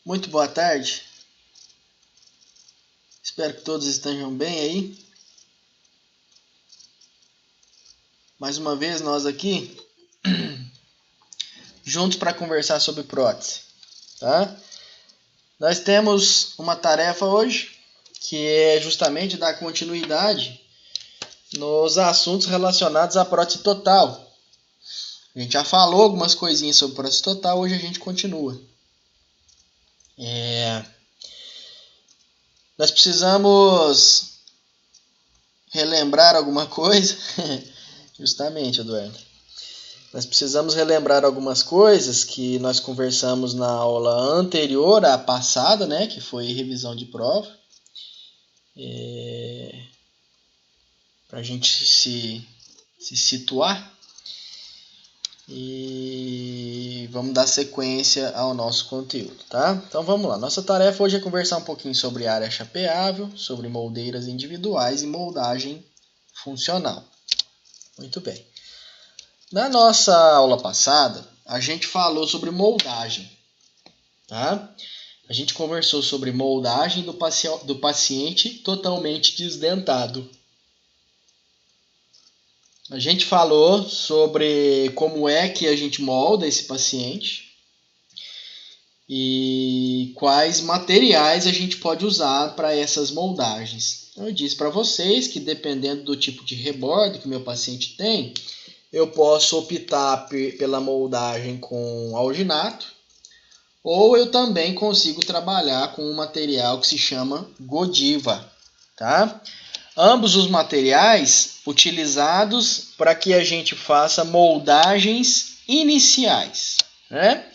Muito boa tarde. Espero que todos estejam bem aí. Mais uma vez nós aqui juntos para conversar sobre prótese, tá? Nós temos uma tarefa hoje que é justamente dar continuidade nos assuntos relacionados à prótese total. A gente já falou algumas coisinhas sobre prótese total, hoje a gente continua. Nós precisamos relembrar alguma coisa. Justamente, Eduardo. Nós precisamos relembrar algumas coisas que nós conversamos na aula anterior à passada, né, que foi revisão de prova. Para a gente se situar. E vamos dar sequência ao nosso conteúdo, tá? Então vamos lá. Nossa tarefa hoje é conversar um pouquinho sobre área chapeável, sobre moldeiras individuais e moldagem funcional. Muito bem. Na nossa aula passada, a gente falou sobre moldagem, tá? A gente conversou sobre moldagem do paciente totalmente desdentado. A gente falou sobre como é que a gente molda esse paciente e quais materiais a gente pode usar para essas moldagens. Então, eu disse para vocês que dependendo do tipo de rebordo que o meu paciente tem, eu posso optar pela moldagem com alginato, ou eu também consigo trabalhar com um material que se chama Godiva, tá? Ambos os materiais utilizados para que a gente faça moldagens iniciais, né?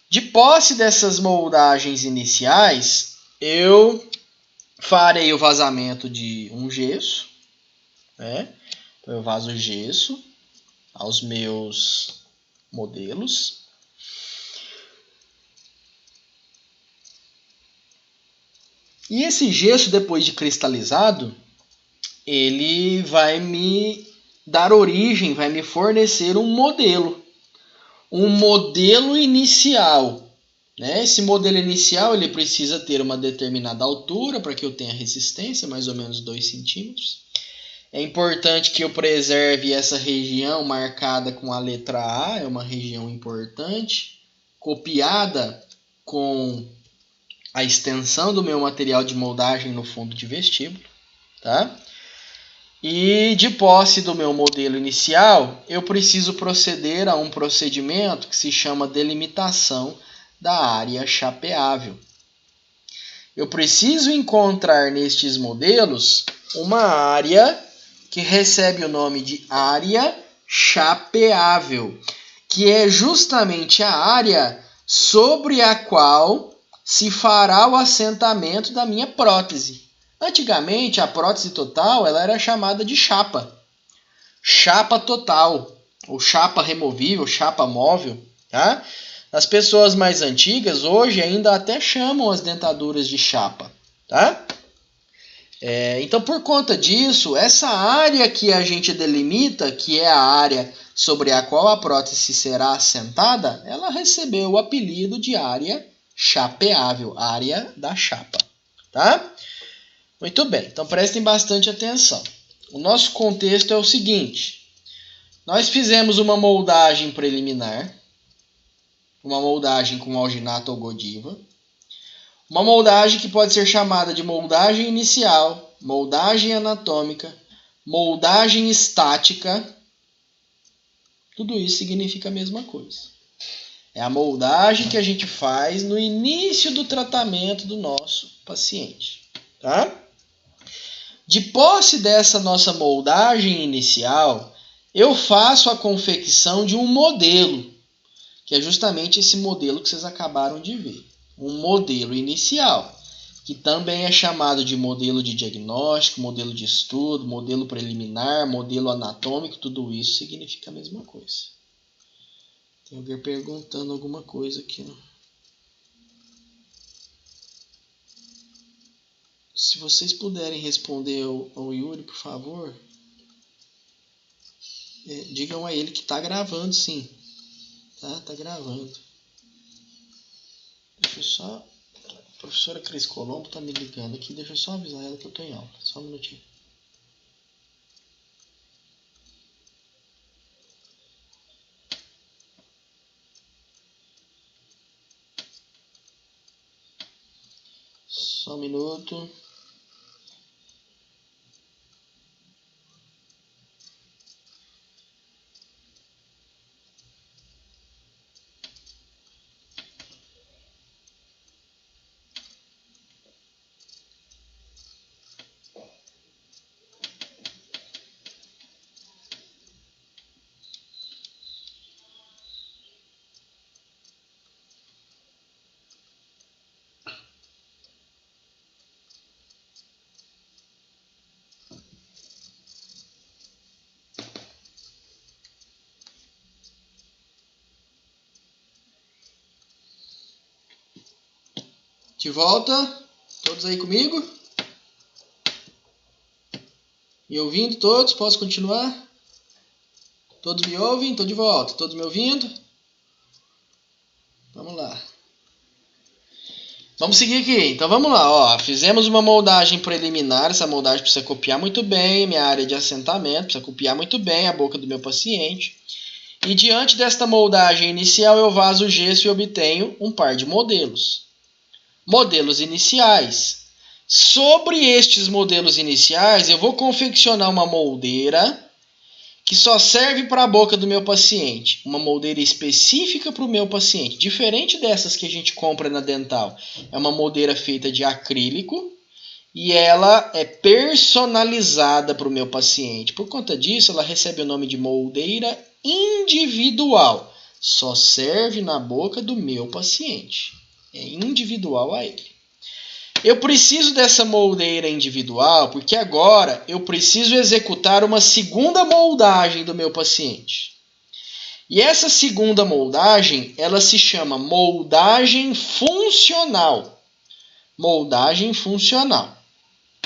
De posse dessas moldagens iniciais, eu farei o vazamento de um gesso, né? Então, eu vazo gesso aos meus modelos. E esse gesso, depois de cristalizado, ele vai me dar origem, vai me fornecer um modelo inicial. Né? Esse modelo inicial ele precisa ter uma determinada altura para que eu tenha resistência, mais ou menos 2 centímetros. É importante que eu preserve essa região marcada com a letra A, é uma região importante, copiada com a extensão do meu material de moldagem no fundo de vestíbulo, tá? E de posse do meu modelo inicial, eu preciso proceder a um procedimento que se chama delimitação da área chapeável. Eu preciso encontrar nestes modelos uma área que recebe o nome de área chapeável, que é justamente a área sobre a qual se fará o assentamento da minha prótese. Antigamente, a prótese total ela era chamada de chapa. Chapa total, ou chapa removível, chapa móvel. Tá? As pessoas mais antigas, hoje, ainda até chamam as dentaduras de chapa. Tá? Então, por conta disso, essa área que a gente delimita, que é a área sobre a qual a prótese será assentada, ela recebeu o apelido de área chapeável, área da chapa. Tá? Muito bem, então prestem bastante atenção. O nosso contexto é o seguinte: nós fizemos uma moldagem preliminar, uma moldagem com alginato ou Godiva, uma moldagem que pode ser chamada de moldagem inicial, moldagem anatômica, moldagem estática. Tudo isso significa a mesma coisa. É a moldagem que a gente faz no início do tratamento do nosso paciente. Tá? De posse dessa nossa moldagem inicial, eu faço a confecção de um modelo, que é justamente esse modelo que vocês acabaram de ver. Um modelo inicial, que também é chamado de modelo de diagnóstico, modelo de estudo, modelo preliminar, modelo anatômico, tudo isso significa a mesma coisa. Tem alguém perguntando alguma coisa aqui, ó. Se vocês puderem responder ao Yuri, por favor, digam a ele que está gravando, sim. Tá gravando. Deixa eu só... A professora Cris Colombo tá me ligando aqui. Deixa eu só avisar ela que eu tô em aula. Só um minutinho. Só um minuto. De volta. Todos aí comigo? Me ouvindo todos? Posso continuar? Todos me ouvem? Estou de volta. Todos me ouvindo? Vamos lá. Vamos seguir aqui. Então vamos lá. Ó, fizemos uma moldagem preliminar. Essa moldagem precisa copiar muito bem minha área de assentamento. Precisa copiar muito bem a boca do meu paciente. E diante desta moldagem inicial, eu vazo o gesso e obtenho um par de modelos. Modelos iniciais. Sobre estes modelos iniciais, eu vou confeccionar uma moldeira que só serve para a boca do meu paciente. Uma moldeira específica para o meu paciente. Diferente dessas que a gente compra na dental. É uma moldeira feita de acrílico e ela é personalizada para o meu paciente. Por conta disso, ela recebe o nome de moldeira individual. Só serve na boca do meu paciente. É individual a ele. Eu preciso dessa moldeira individual porque agora eu preciso executar uma segunda moldagem do meu paciente. E essa segunda moldagem, ela se chama moldagem funcional. Moldagem funcional,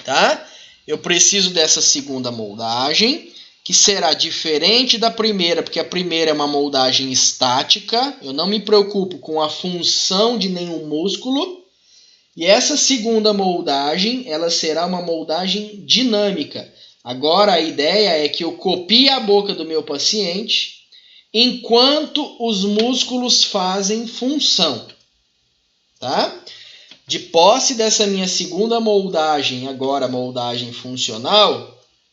tá? Eu preciso dessa segunda moldagem, que será diferente da primeira, porque a primeira é uma moldagem estática. Eu não me preocupo com a função de nenhum músculo. E essa segunda moldagem, ela será uma moldagem dinâmica. Agora a ideia é que eu copie a boca do meu paciente enquanto os músculos fazem função. Tá? De posse dessa minha segunda moldagem, agora moldagem funcional,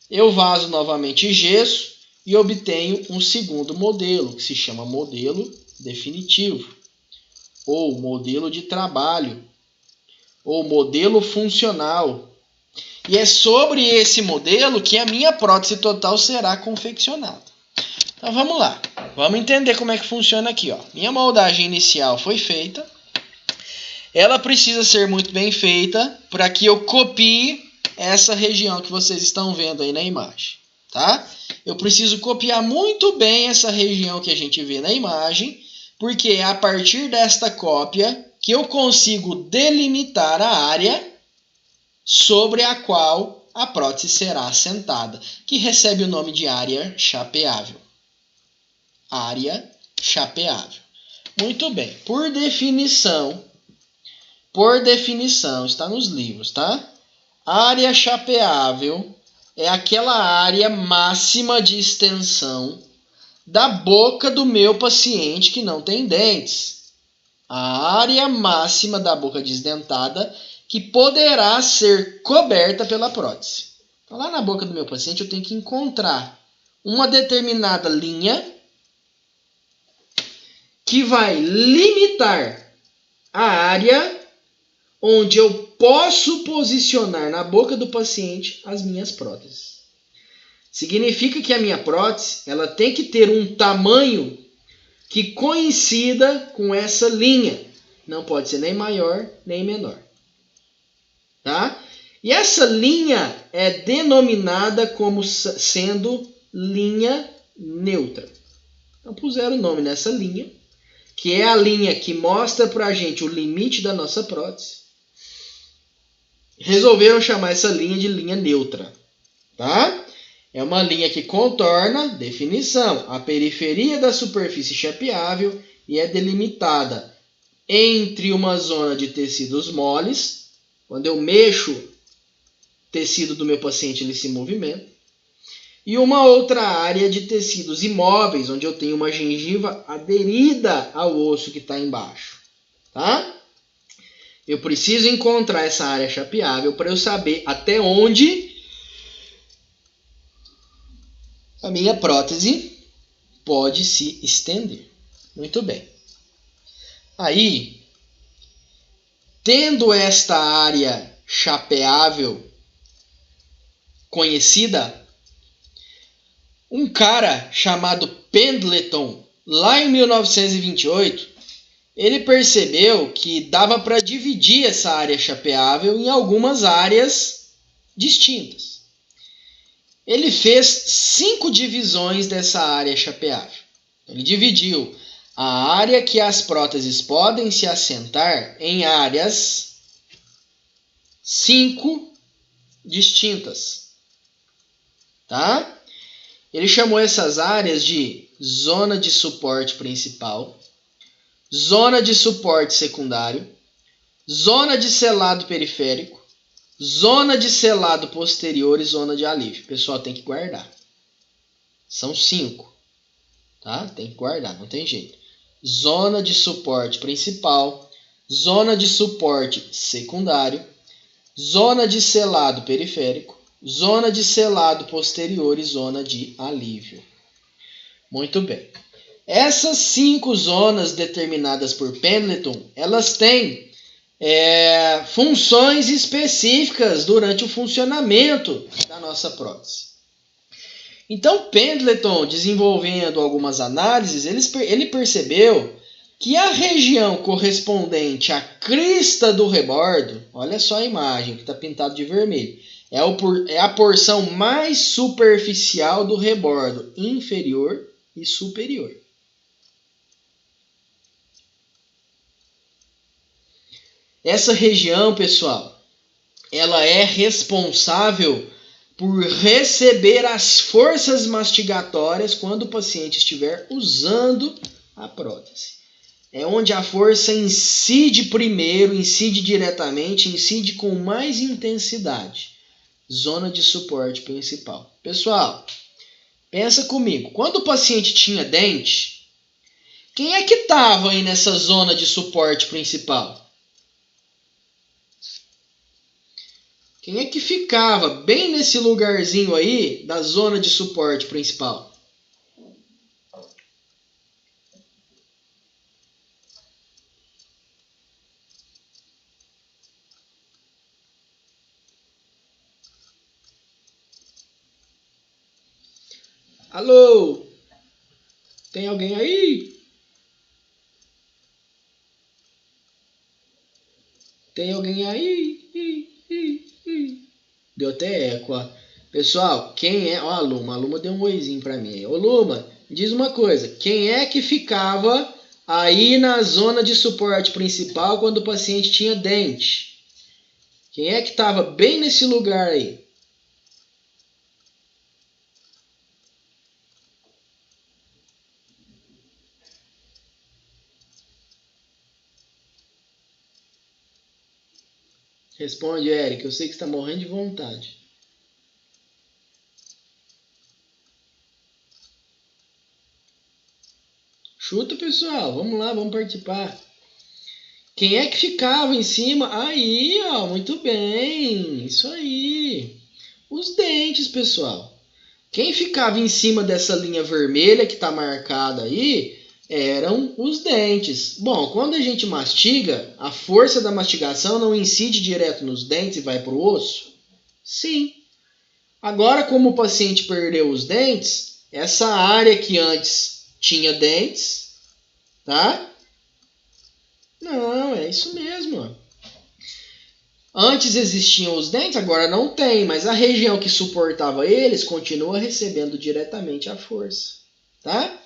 eu vazo novamente gesso e obtenho um segundo modelo, que se chama modelo definitivo, ou modelo de trabalho, ou modelo funcional. E é sobre esse modelo que a minha prótese total será confeccionada. Então vamos lá. Vamos entender como é que funciona aqui. Ó. Minha moldagem inicial foi feita. Ela precisa ser muito bem feita para que eu copie essa região que vocês estão vendo aí na imagem. Tá? Eu preciso copiar muito bem essa região que a gente vê na imagem, porque é a partir desta cópia que eu consigo delimitar a área sobre a qual a prótese será assentada, que recebe o nome de área chapeável. Área chapeável. Muito bem. Por definição, está nos livros, tá? Área chapeável é aquela área máxima de extensão da boca do meu paciente que não tem dentes. A área máxima da boca desdentada que poderá ser coberta pela prótese. Então, lá na boca do meu paciente, eu tenho que encontrar uma determinada linha que vai limitar a área onde eu posso posicionar na boca do paciente as minhas próteses. Significa que a minha prótese ela tem que ter um tamanho que coincida com essa linha. Não pode ser nem maior, nem menor. Tá? E essa linha é denominada como sendo linha neutra. Então puseram o nome nessa linha, que é a linha que mostra para a gente o limite da nossa prótese. Resolveram chamar essa linha de linha neutra. Tá? É uma linha que contorna, definição, a periferia da superfície chapeável e é delimitada entre uma zona de tecidos moles, quando eu mexo o tecido do meu paciente, ele se movimenta, e uma outra área de tecidos imóveis, onde eu tenho uma gengiva aderida ao osso que está embaixo. Tá? Eu preciso encontrar essa área chapeável para eu saber até onde a minha prótese pode se estender. Muito bem. Aí, tendo esta área chapeável conhecida, um cara chamado Pendleton, lá em 1928, ele percebeu que dava para dividir essa área chapeável em algumas áreas distintas. Ele fez 5 divisões dessa área chapeável. Ele dividiu a área que as próteses podem se assentar em áreas 5 distintas. Tá? Ele chamou essas áreas de zona de suporte principal, zona de suporte secundário, zona de selado periférico, zona de selado posterior e zona de alívio. Pessoal, tem que guardar. São 5. Tá? Tem que guardar, não tem jeito. Zona de suporte principal, zona de suporte secundário, zona de selado periférico, zona de selado posterior e zona de alívio. Muito bem. Essas 5 zonas determinadas por Pendleton, elas têm funções específicas durante o funcionamento da nossa prótese. Então, Pendleton, desenvolvendo algumas análises, ele percebeu que a região correspondente à crista do rebordo, olha só a imagem que está pintada de vermelho, é a porção mais superficial do rebordo inferior e superior. Essa região, pessoal, ela é responsável por receber as forças mastigatórias quando o paciente estiver usando a prótese. É onde a força incide primeiro, incide diretamente, incide com mais intensidade. Zona de suporte principal. Pessoal, pensa comigo. Quando o paciente tinha dente, quem é que estava aí nessa zona de suporte principal? Quem é que ficava bem nesse lugarzinho aí da zona de suporte principal? Alô? Tem alguém aí? Tem alguém aí? Deu até eco, ó. Pessoal, quem é... Ó, a Luma deu um oizinho pra mim. Ô, Luma, diz uma coisa. Quem é que ficava aí na zona de suporte principal quando o paciente tinha dente? Quem é que estava bem nesse lugar aí? Responde, Eric. Eu sei que você está morrendo de vontade. Chuta, pessoal. Vamos lá, vamos participar. Quem é que ficava em cima? Aí, ó. Muito bem. Isso aí. Os dentes, pessoal. Quem ficava em cima dessa linha vermelha que está marcada aí eram os dentes. Bom, quando a gente mastiga, a força da mastigação não incide direto nos dentes e vai para o osso? Sim. Agora, como o paciente perdeu os dentes, essa área que antes tinha dentes, tá? Não, é isso mesmo. Antes existiam os dentes, agora não tem, mas a região que suportava eles continua recebendo diretamente a força, tá?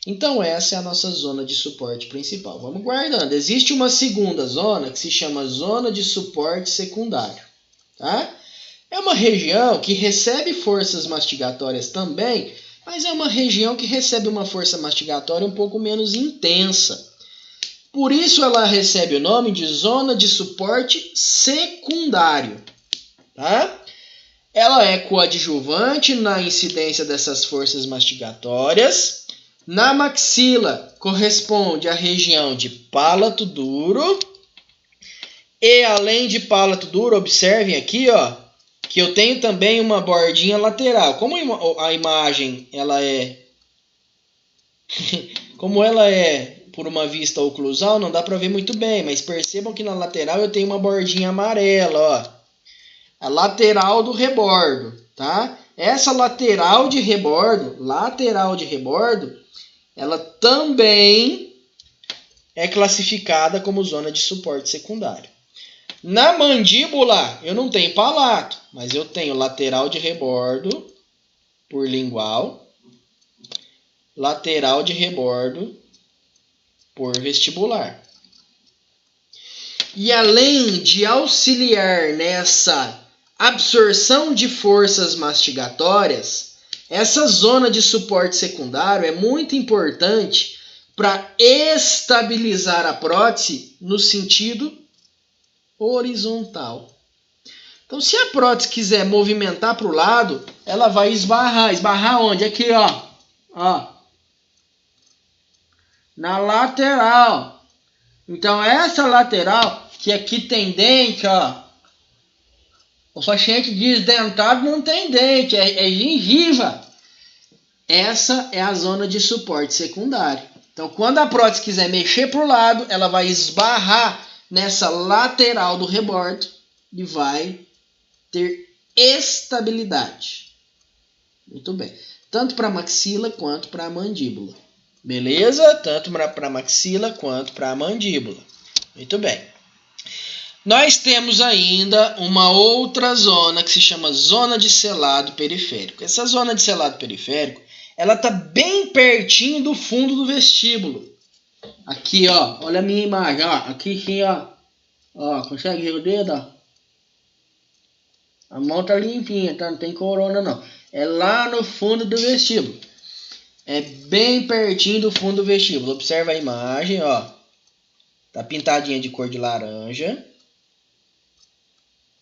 Então essa é a nossa zona de suporte principal. Vamos guardando. Existe uma segunda zona que se chama zona de suporte secundário, tá? É uma região que recebe forças mastigatórias também, mas é uma região que recebe uma força mastigatória um pouco menos intensa. Por isso ela recebe o nome de zona de suporte secundário. Tá? Ela é coadjuvante na incidência dessas forças mastigatórias. Na maxila corresponde à região de palato duro. E além de palato duro, observem aqui, ó, que eu tenho também uma bordinha lateral. Como a imagem ela é como ela é por uma vista oclusal, não dá para ver muito bem, mas percebam que na lateral eu tenho uma bordinha amarela, ó. A lateral do rebordo, tá? Essa lateral de rebordo, ela também é classificada como zona de suporte secundário. Na mandíbula, eu não tenho palato, mas eu tenho lateral de rebordo por lingual, lateral de rebordo por vestibular. E além de auxiliar nessa absorção de forças mastigatórias, essa zona de suporte secundário é muito importante para estabilizar a prótese no sentido horizontal. Então, se a prótese quiser movimentar para o lado, ela vai esbarrar. Esbarrar onde? Aqui, ó. Ó. Na lateral. Então, essa lateral, que aqui tem dente, ó. O paciente desdentado não tem dente, é gengiva. Essa é a zona de suporte secundário. Então, quando a prótese quiser mexer para o lado, ela vai esbarrar nessa lateral do rebordo e vai ter estabilidade. Muito bem. Tanto para a maxila quanto para a mandíbula. Beleza? Tanto para a maxila quanto para a mandíbula. Muito bem. Nós temos ainda uma outra zona que se chama zona de selado periférico. Essa zona de selado periférico, ela está bem pertinho do fundo do vestíbulo. Aqui, ó, olha a minha imagem, ó, aqui sim, ó, consegue ver o dedo, ó? A mão tá limpinha, tá? Não tem corona, não. É lá no fundo do vestíbulo. É bem pertinho do fundo do vestíbulo. Observa a imagem, ó. Tá pintadinha de cor de laranja.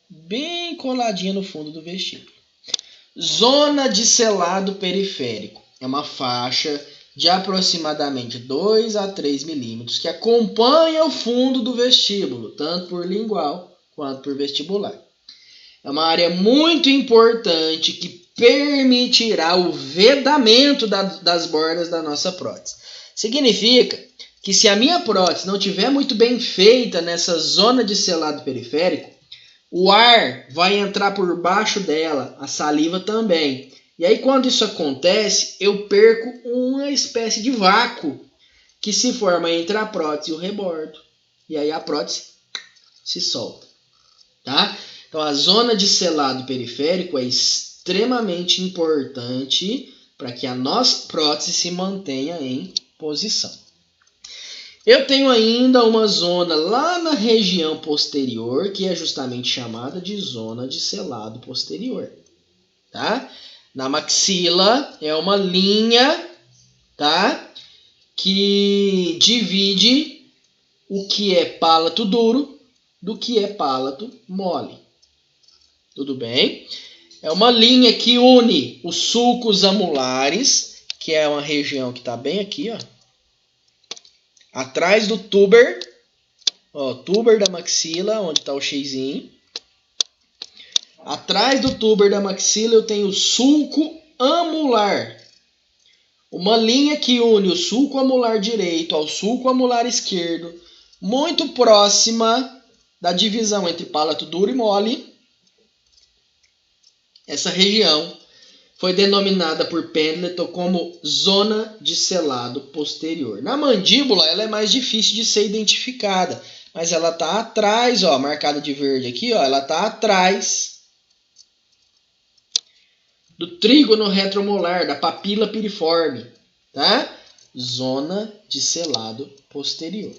Bem coladinha no fundo do vestíbulo. Zona de selado periférico. É uma faixa de aproximadamente 2 a 3 milímetros que acompanha o fundo do vestíbulo, tanto por lingual quanto por vestibular. É uma área muito importante que permitirá o vedamento das bordas da nossa prótese. Significa que se a minha prótese não estiver muito bem feita nessa zona de selado periférico, o ar vai entrar por baixo dela, a saliva também. E aí quando isso acontece, eu perco uma espécie de vácuo que se forma entre a prótese e o rebordo. E aí a prótese se solta. Tá? Então a zona de selado periférico é extremamente importante para que a nossa prótese se mantenha em posição. Eu tenho ainda uma zona lá na região posterior, que é justamente chamada de zona de selado posterior. Tá? Na maxila é uma linha, tá? Que divide o que é palato duro do que é palato mole. Tudo bem? É uma linha que une os sulcos amulares, que é uma região que está bem aqui, ó. Atrás do tuber, ó, tuber da maxila, onde está o xizinho. Atrás do tuber da maxila eu tenho o sulco amular. Uma linha que une o sulco amular direito ao sulco amular esquerdo, muito próxima da divisão entre palato duro e mole. Essa região foi denominada por Pendleton como zona de selado posterior. Na mandíbula, ela é mais difícil de ser identificada, mas ela está atrás, ó, marcada de verde aqui, ó, ela está atrás do trígono retromolar, da papila piriforme, tá? Zona de selado posterior.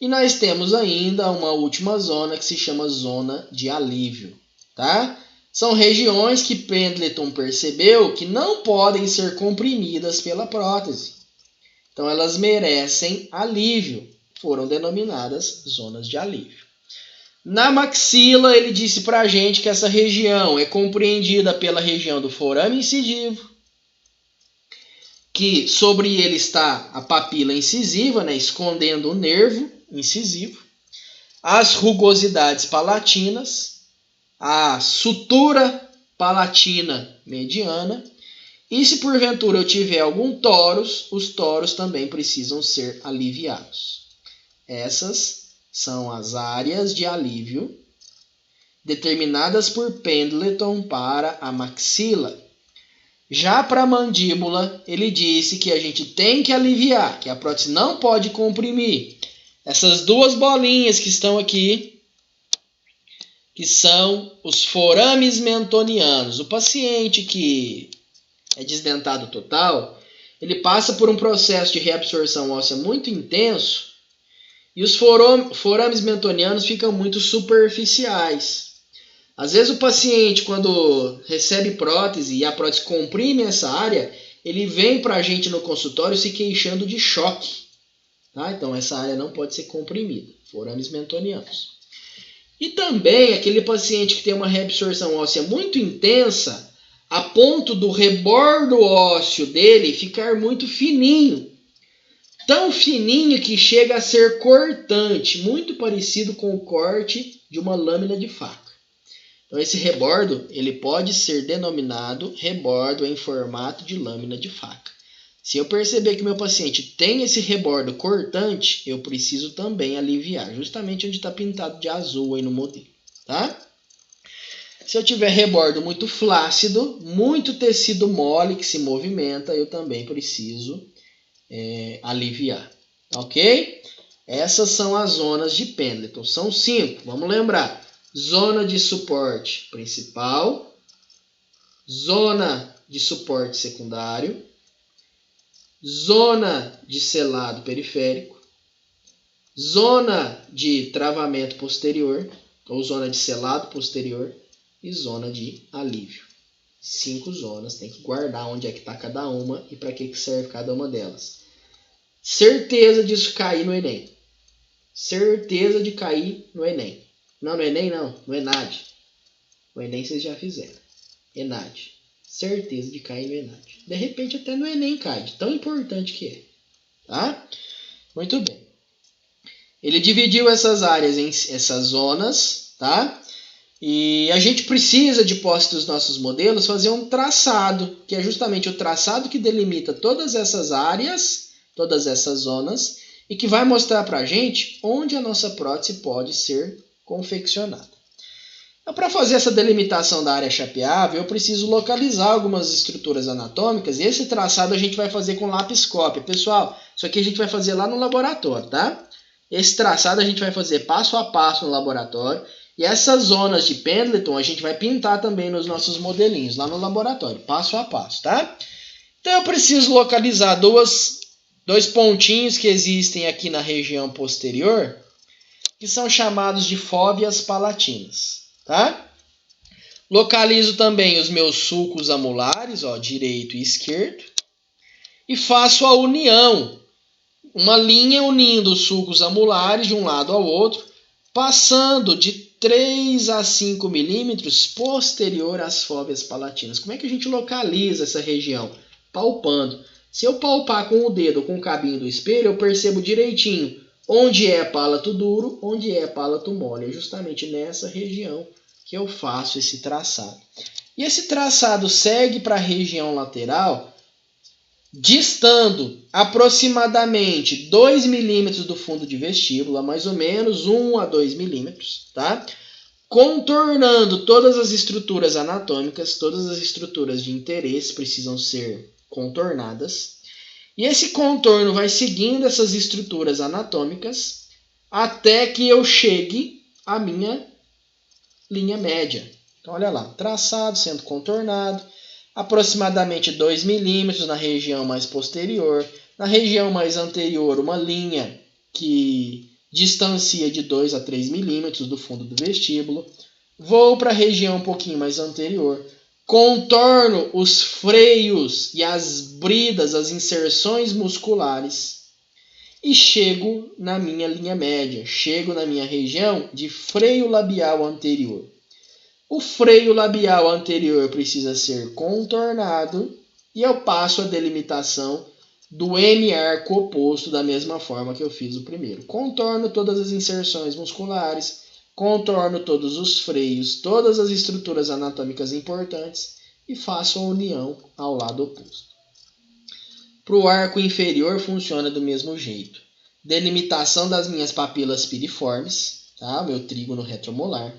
E nós temos ainda uma última zona que se chama zona de alívio, tá? São regiões que Pendleton percebeu que não podem ser comprimidas pela prótese. Então elas merecem alívio. foram denominadas zonas de alívio. Na maxila, ele disse para a gente que essa região é compreendida pela região do forame incisivo, que sobre ele está a papila incisiva, né, escondendo o nervo incisivo, as rugosidades palatinas, a sutura palatina mediana, e se porventura eu tiver algum torus, os torus também precisam ser aliviados. Essas são as áreas de alívio determinadas por Pendleton para a maxila. Já para a mandíbula, ele disse que a gente tem que aliviar, que a prótese não pode comprimir. Essas duas bolinhas que estão aqui, que são os forames mentonianos. O paciente que é desdentado total, ele passa por um processo de reabsorção óssea muito intenso e os forames mentonianos ficam muito superficiais. Às vezes o paciente, quando recebe prótese e a prótese comprime essa área, ele vem para a gente no consultório se queixando de choque. Tá? Então essa área não pode ser comprimida, forames mentonianos. E também aquele paciente que tem uma reabsorção óssea muito intensa, a ponto do rebordo ósseo dele ficar muito fininho. Tão fininho que chega a ser cortante, muito parecido com o corte de uma lâmina de faca. Então esse rebordo ele pode ser denominado rebordo em formato de lâmina de faca. Se eu perceber que meu paciente tem esse rebordo cortante, eu preciso também aliviar, justamente onde está pintado de azul aí no modelo. Tá? Se eu tiver rebordo muito flácido, muito tecido mole que se movimenta, eu também preciso aliviar. Ok? Essas são as zonas de Pendleton. São 5, vamos lembrar. Zona de suporte principal, zona de suporte secundário, zona de selado periférico, zona de travamento posterior, ou zona de selado posterior, e zona de alívio. 5 zonas, tem que guardar onde é que está cada uma e para que serve cada uma delas. Certeza disso cair no Enem. Certeza de cair no Enem. Não, no Enem não, no ENAD. O Enem vocês já fizeram. ENAD. Certeza de cair no ENAD. De repente até no Enem cai, de tão importante que é. Tá? Muito bem. Ele dividiu essas áreas em essas zonas, tá? E a gente precisa, de posse dos nossos modelos, fazer um traçado, que é justamente o traçado que delimita todas essas áreas, todas essas zonas, e que vai mostrar para a gente onde a nossa prótese pode ser confeccionada. Então, para fazer essa delimitação da área chapeável, eu preciso localizar algumas estruturas anatômicas, e esse traçado a gente vai fazer com lápis cópia. Pessoal, isso aqui a gente vai fazer lá no laboratório, tá? Esse traçado a gente vai fazer passo a passo no laboratório, e essas zonas de Pendleton a gente vai pintar também nos nossos modelinhos, lá no laboratório, passo a passo, tá? Então eu preciso localizar dois pontinhos que existem aqui na região posterior, que são chamados de fóveas palatinas, tá? Localizo também os meus sulcos amulares, ó, direito e esquerdo, e faço a união, uma linha unindo os sulcos amulares de um lado ao outro, passando de 3 a 5 milímetros posterior às fóveas palatinas. Como é que a gente localiza essa região? Palpando. Se eu palpar com o dedo ou com o cabinho do espelho, eu percebo direitinho onde é palato duro, onde é palato mole. É justamente nessa região que eu faço esse traçado. E esse traçado segue para a região lateral, distando aproximadamente 2 milímetros do fundo de vestíbula, mais ou menos 1 a 2 milímetros, tá? Contornando todas as estruturas anatômicas, todas as estruturas de interesse precisam ser contornadas. E esse contorno vai seguindo essas estruturas anatômicas até que eu chegue à minha linha média. Então, olha lá, traçado sendo contornado, aproximadamente 2 milímetros na região mais posterior. Na região mais anterior, uma linha que distancia de 2 a 3 milímetros do fundo do vestíbulo. Vou para a região um pouquinho mais anterior. Contorno os freios e as bridas, as inserções musculares. e chego na minha linha média, chego na minha região de freio labial anterior. O freio labial anterior precisa ser contornado e eu passo a delimitação do hemiarco oposto da mesma forma que eu fiz o primeiro. Contorno todas as inserções musculares, contorno todos os freios, todas as estruturas anatômicas importantes e faço a união ao lado oposto. Para o arco inferior funciona do mesmo jeito. Delimitação das minhas papilas piriformes, tá? Meu trígono retromolar.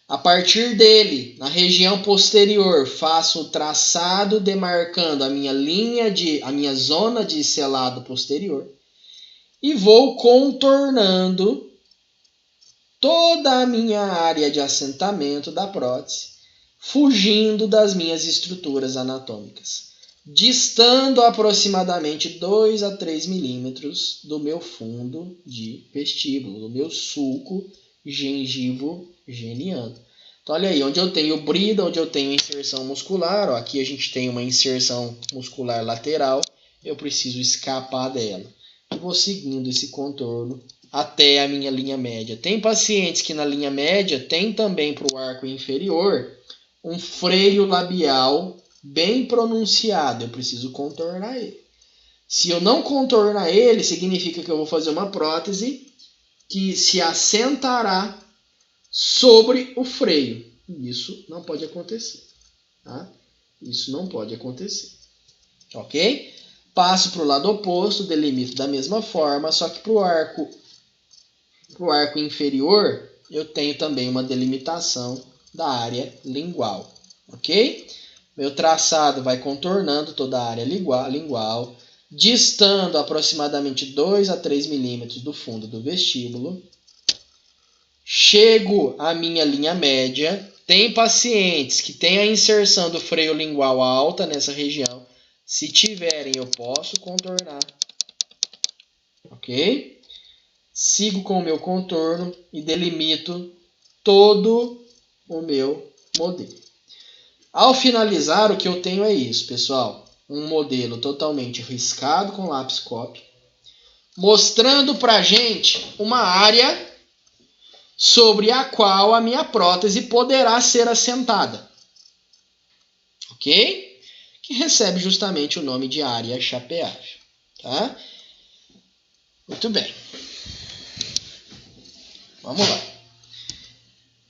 A partir dele, na região posterior, faço o traçado demarcando a minha zona de selado posterior e vou contornando toda a minha área de assentamento da prótese, fugindo das minhas estruturas anatômicas, distando aproximadamente 2 a 3 milímetros do meu fundo de vestíbulo, do meu sulco gengivo-geniano. Então, olha aí, onde eu tenho brida, onde eu tenho inserção muscular, ó, aqui a gente tem uma inserção muscular lateral, eu preciso escapar dela. E vou seguindo esse contorno até a minha linha média. Tem pacientes que na linha média tem também para o arco inferior um freio labial bem pronunciado, eu preciso contornar ele. Se eu não contornar ele, significa que eu vou fazer uma prótese que se assentará sobre o freio. Isso não pode acontecer. Tá? Isso não pode acontecer. Ok? Passo para o lado oposto, delimito da mesma forma, só que para o arco inferior, eu tenho também uma delimitação da área lingual. Ok? Meu traçado vai contornando toda a área lingual, distando aproximadamente 2 a 3 milímetros do fundo do vestíbulo. Chego à minha linha média. Tem pacientes que têm a inserção do freio lingual alta nessa região. Se tiverem, eu posso contornar. Ok? Sigo com o meu contorno e delimito todo o meu modelo. Ao finalizar, o que eu tenho é isso, pessoal. Um modelo totalmente riscado com lápis copy, mostrando para a gente uma área sobre a qual a minha prótese poderá ser assentada. Ok? Que recebe justamente o nome de área chapeável. Tá? Muito bem. Vamos lá.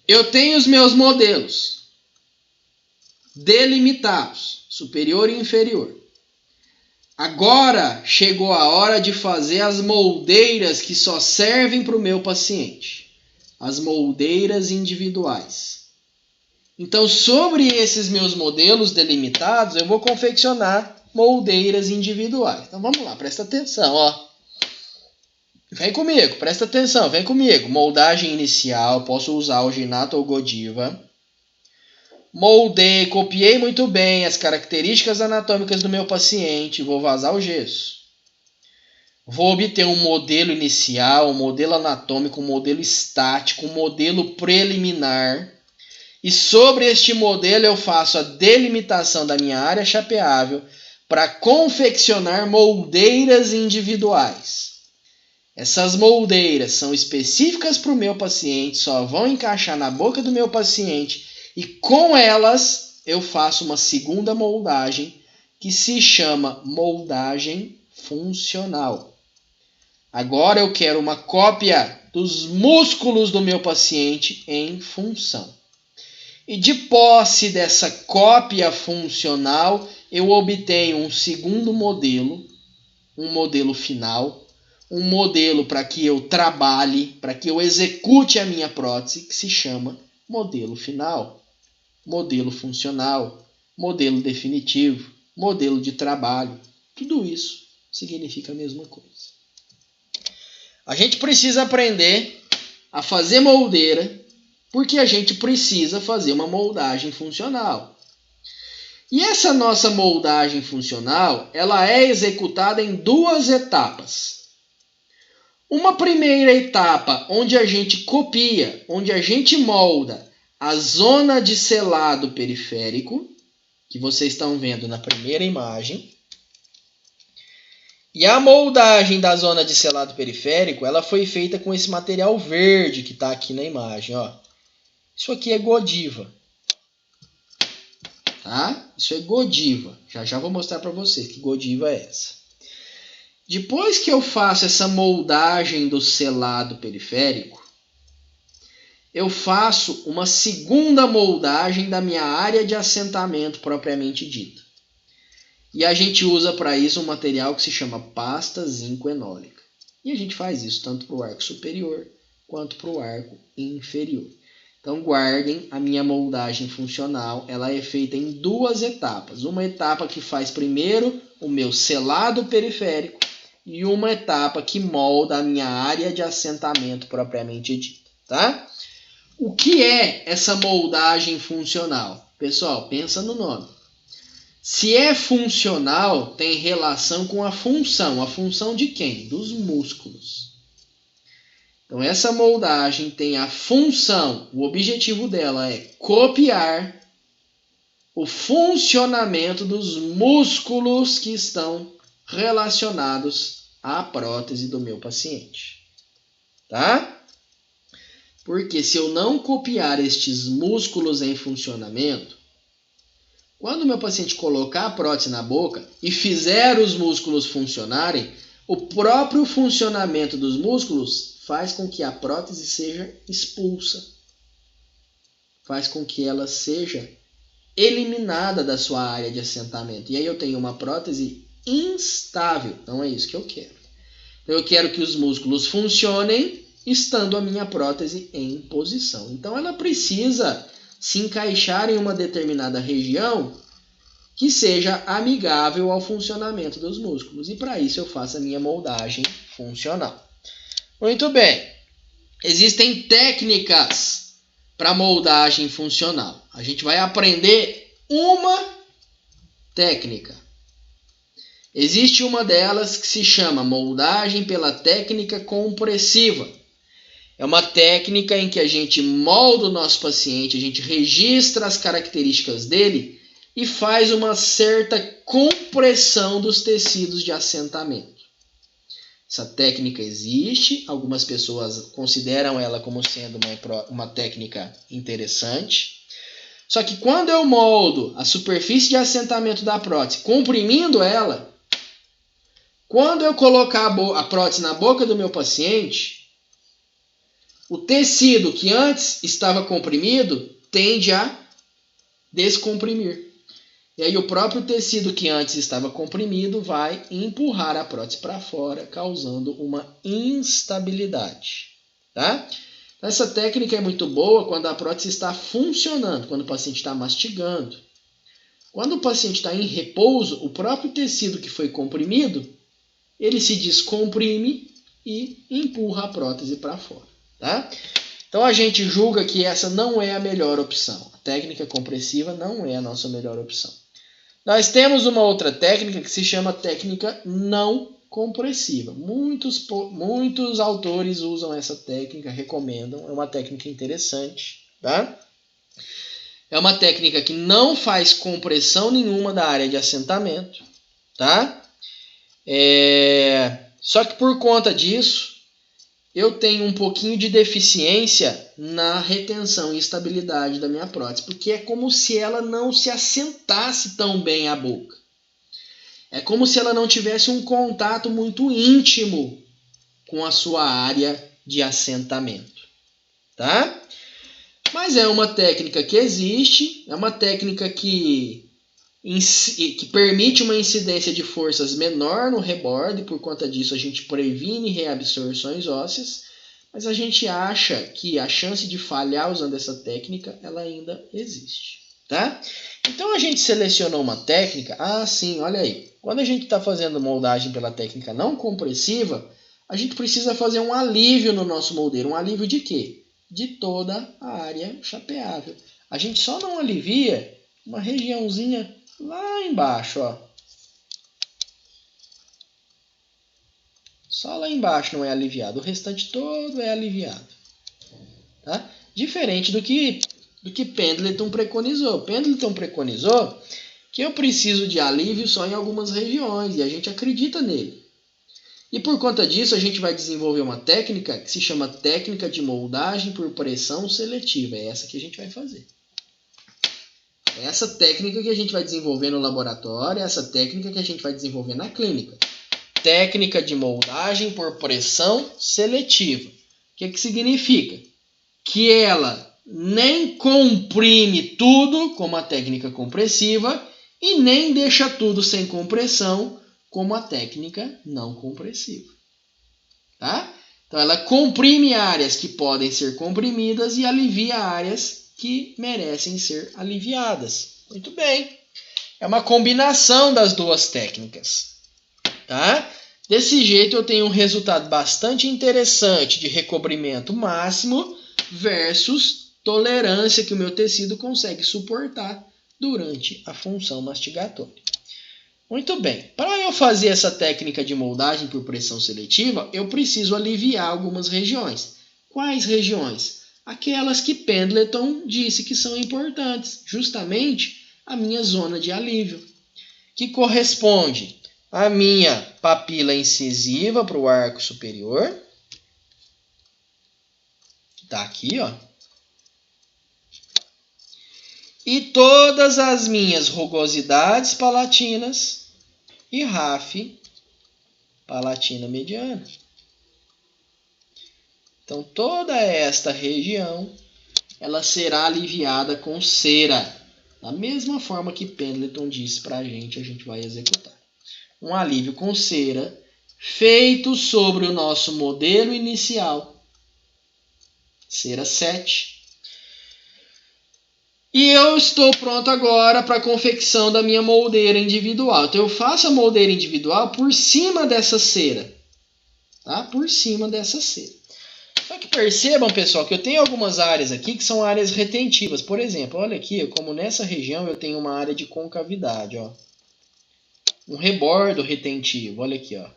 Eu tenho os meus modelos delimitados, superior e inferior. Agora chegou a hora de fazer as moldeiras que só servem para o meu paciente. As moldeiras individuais. Então, sobre esses meus modelos delimitados, eu vou confeccionar moldeiras individuais. Então, vamos lá, presta atenção, ó. Vem comigo, presta atenção, vem comigo. Moldagem inicial, posso usar alginato ou Godiva. Moldei, copiei muito bem as características anatômicas do meu paciente, vou vazar o gesso. Vou obter um modelo inicial, um modelo anatômico, um modelo estático, um modelo preliminar. E sobre este modelo eu faço a delimitação da minha área chapeável para confeccionar moldeiras individuais. Essas moldeiras são específicas para o meu paciente, só vão encaixar na boca do meu paciente e com elas eu faço uma segunda moldagem que se chama moldagem funcional. Agora eu quero uma cópia dos músculos do meu paciente em função. E de posse dessa cópia funcional, eu obtenho um segundo modelo, um modelo final, um modelo para que eu trabalhe, para que eu execute a minha prótese, que se chama modelo final, modelo funcional, modelo definitivo, modelo de trabalho. Tudo isso significa a mesma coisa. A gente precisa aprender a fazer moldeira, porque a gente precisa fazer uma moldagem funcional. E essa nossa moldagem funcional, ela é executada em 2 etapas. Uma primeira etapa, onde a gente copia, onde a gente molda a zona de selado periférico, que vocês estão vendo na primeira imagem. E a moldagem da zona de selado periférico, ela foi feita com esse material verde que está aqui na imagem, ó. Isso aqui é Godiva. Tá? Isso é Godiva. Já vou mostrar para vocês que Godiva é essa. Depois que eu faço essa moldagem do selado periférico, eu faço uma segunda moldagem da minha área de assentamento propriamente dita. E a gente usa para isso um material que se chama pasta zinco-enólica. E a gente faz isso tanto para o arco superior quanto para o arco inferior. Então guardem a minha moldagem funcional. Ela é feita em duas etapas. Uma etapa que faz primeiro o meu selado periférico e uma etapa que molda a minha área de assentamento propriamente dita. Tá? O que é essa moldagem funcional? Pessoal, pensa no nome. Se é funcional, tem relação com a função. A função de quem? Dos músculos. Então, essa moldagem tem a função, o objetivo dela é copiar o funcionamento dos músculos que estão relacionados à prótese do meu paciente. Tá? Porque se eu não copiar estes músculos em funcionamento, quando o meu paciente colocar a prótese na boca e fizer os músculos funcionarem, o próprio funcionamento dos músculos faz com que a prótese seja expulsa. Faz com que ela seja eliminada da sua área de assentamento. E aí eu tenho uma prótese instável. Não é isso que eu quero. Eu quero que os músculos funcionem estando a minha prótese em posição. Então ela precisa se encaixar em uma determinada região que seja amigável ao funcionamento dos músculos. E para isso eu faço a minha moldagem funcional. Muito bem. Existem técnicas para moldagem funcional. A gente vai aprender uma técnica. Existe uma delas que se chama moldagem pela técnica compressiva. É uma técnica em que a gente molda o nosso paciente, a gente registra as características dele e faz uma certa compressão dos tecidos de assentamento. Essa técnica existe, algumas pessoas consideram ela como sendo uma técnica interessante. Só que quando eu moldo a superfície de assentamento da prótese, comprimindo ela, quando eu colocar a prótese na boca do meu paciente, o tecido que antes estava comprimido tende a descomprimir. E aí o próprio tecido que antes estava comprimido vai empurrar a prótese para fora, causando uma instabilidade. Tá? Essa técnica é muito boa quando a prótese está funcionando, quando o paciente está mastigando. Quando o paciente está em repouso, o próprio tecido que foi comprimido, ele se descomprime e empurra a prótese para fora. Tá? Então a gente julga que essa não é a melhor opção. A técnica compressiva não é a nossa melhor opção. Nós temos uma outra técnica que se chama técnica não compressiva. Muitos autores usam essa técnica, recomendam. É uma técnica interessante. Tá? É uma técnica que não faz compressão nenhuma da área de assentamento. Tá? Só que por conta disso, eu tenho um pouquinho de deficiência na retenção e estabilidade da minha prótese, porque é como se ela não se assentasse tão bem à boca. É como se ela não tivesse um contato muito íntimo com a sua área de assentamento. Tá? Mas é uma técnica que existe, é uma técnica que permite uma incidência de forças menor no reborde, por conta disso a gente previne reabsorções ósseas, mas a gente acha que a chance de falhar usando essa técnica ela ainda existe. Tá? Então a gente selecionou uma técnica, sim, olha aí, quando a gente está fazendo moldagem pela técnica não compressiva, a gente precisa fazer um alívio no nosso moldeiro. Um alívio de quê? De toda a área chapeável. A gente só não alivia uma regiãozinha lá embaixo, ó. Só lá embaixo não é aliviado, o restante todo é aliviado. Tá? Diferente do que Pendleton preconizou. Pendleton preconizou que eu preciso de alívio só em algumas regiões, e a gente acredita nele. E por conta disso, a gente vai desenvolver uma técnica que se chama técnica de moldagem por pressão seletiva. É essa que a gente vai fazer. É essa técnica que a gente vai desenvolver no laboratório, é essa técnica que a gente vai desenvolver na clínica. Técnica de moldagem por pressão seletiva. O que significa? Que ela nem comprime tudo, como a técnica compressiva, e nem deixa tudo sem compressão, como a técnica não compressiva. Tá? Então, ela comprime áreas que podem ser comprimidas e alivia áreas que merecem ser aliviadas. Muito bem. É uma combinação das duas técnicas. Tá? Desse jeito, eu tenho um resultado bastante interessante de recobrimento máximo versus tolerância que o meu tecido consegue suportar durante a função mastigatória. Muito bem. Para eu fazer essa técnica de moldagem por pressão seletiva, eu preciso aliviar algumas regiões. Quais regiões? Aquelas que Pendleton disse que são importantes, justamente a minha zona de alívio, que corresponde à minha papila incisiva para o arco superior, que está aqui, ó, e todas as minhas rugosidades palatinas e RAF palatina mediana. Então, toda esta região ela será aliviada com cera. Da mesma forma que Pendleton disse para a gente vai executar. Um alívio com cera feito sobre o nosso modelo inicial, cera 7. E eu estou pronto agora para a confecção da minha moldeira individual. Então, eu faço a moldeira individual por cima dessa cera. Tá? Por cima dessa cera. Só que percebam, pessoal, que eu tenho algumas áreas aqui que são áreas retentivas. Por exemplo, olha aqui, como nessa região eu tenho uma área de concavidade. Ó. Um rebordo retentivo. Olha aqui. Ó.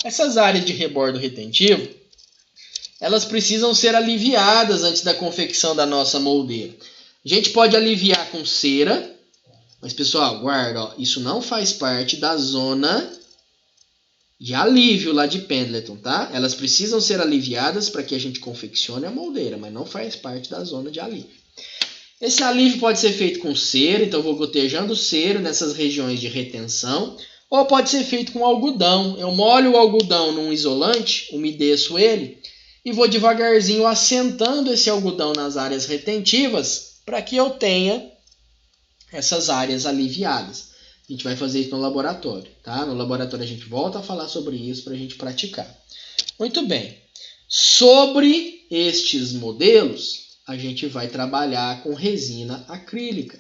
Essas áreas de rebordo retentivo, elas precisam ser aliviadas antes da confecção da nossa moldeira. A gente pode aliviar com cera, mas, pessoal, guarda, ó, isso não faz parte da zona de alívio lá de Pendleton, tá? Elas precisam ser aliviadas para que a gente confeccione a moldeira, mas não faz parte da zona de alívio. Esse alívio pode ser feito com cera, então eu vou gotejando cera nessas regiões de retenção, ou pode ser feito com algodão. Eu molho o algodão num isolante, umedeço ele, e vou devagarzinho assentando esse algodão nas áreas retentivas para que eu tenha essas áreas aliviadas. A gente vai fazer isso no laboratório, tá? No laboratório a gente volta a falar sobre isso para a gente praticar. Muito bem. Sobre estes modelos, a gente vai trabalhar com resina acrílica,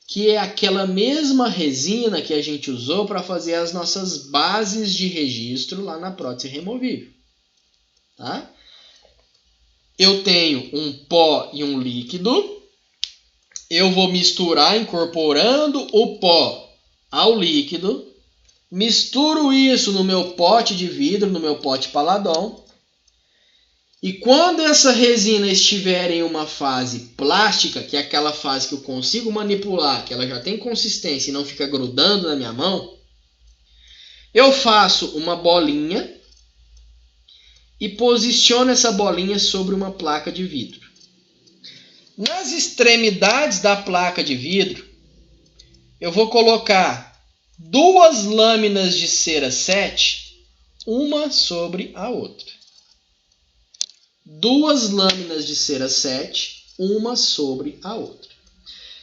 que é aquela mesma resina que a gente usou para fazer as nossas bases de registro lá na prótese removível. Tá? Eu tenho um pó e um líquido. Eu vou misturar incorporando o pó ao líquido, misturo isso no meu pote de vidro, no meu pote Paladon, e quando essa resina estiver em uma fase plástica, que é aquela fase que eu consigo manipular, que ela já tem consistência e não fica grudando na minha mão, eu faço uma bolinha e posiciono essa bolinha sobre uma placa de vidro. Nas extremidades da placa de vidro, eu vou colocar 2 lâminas de cera 7, uma sobre a outra. 2 lâminas de cera 7, uma sobre a outra.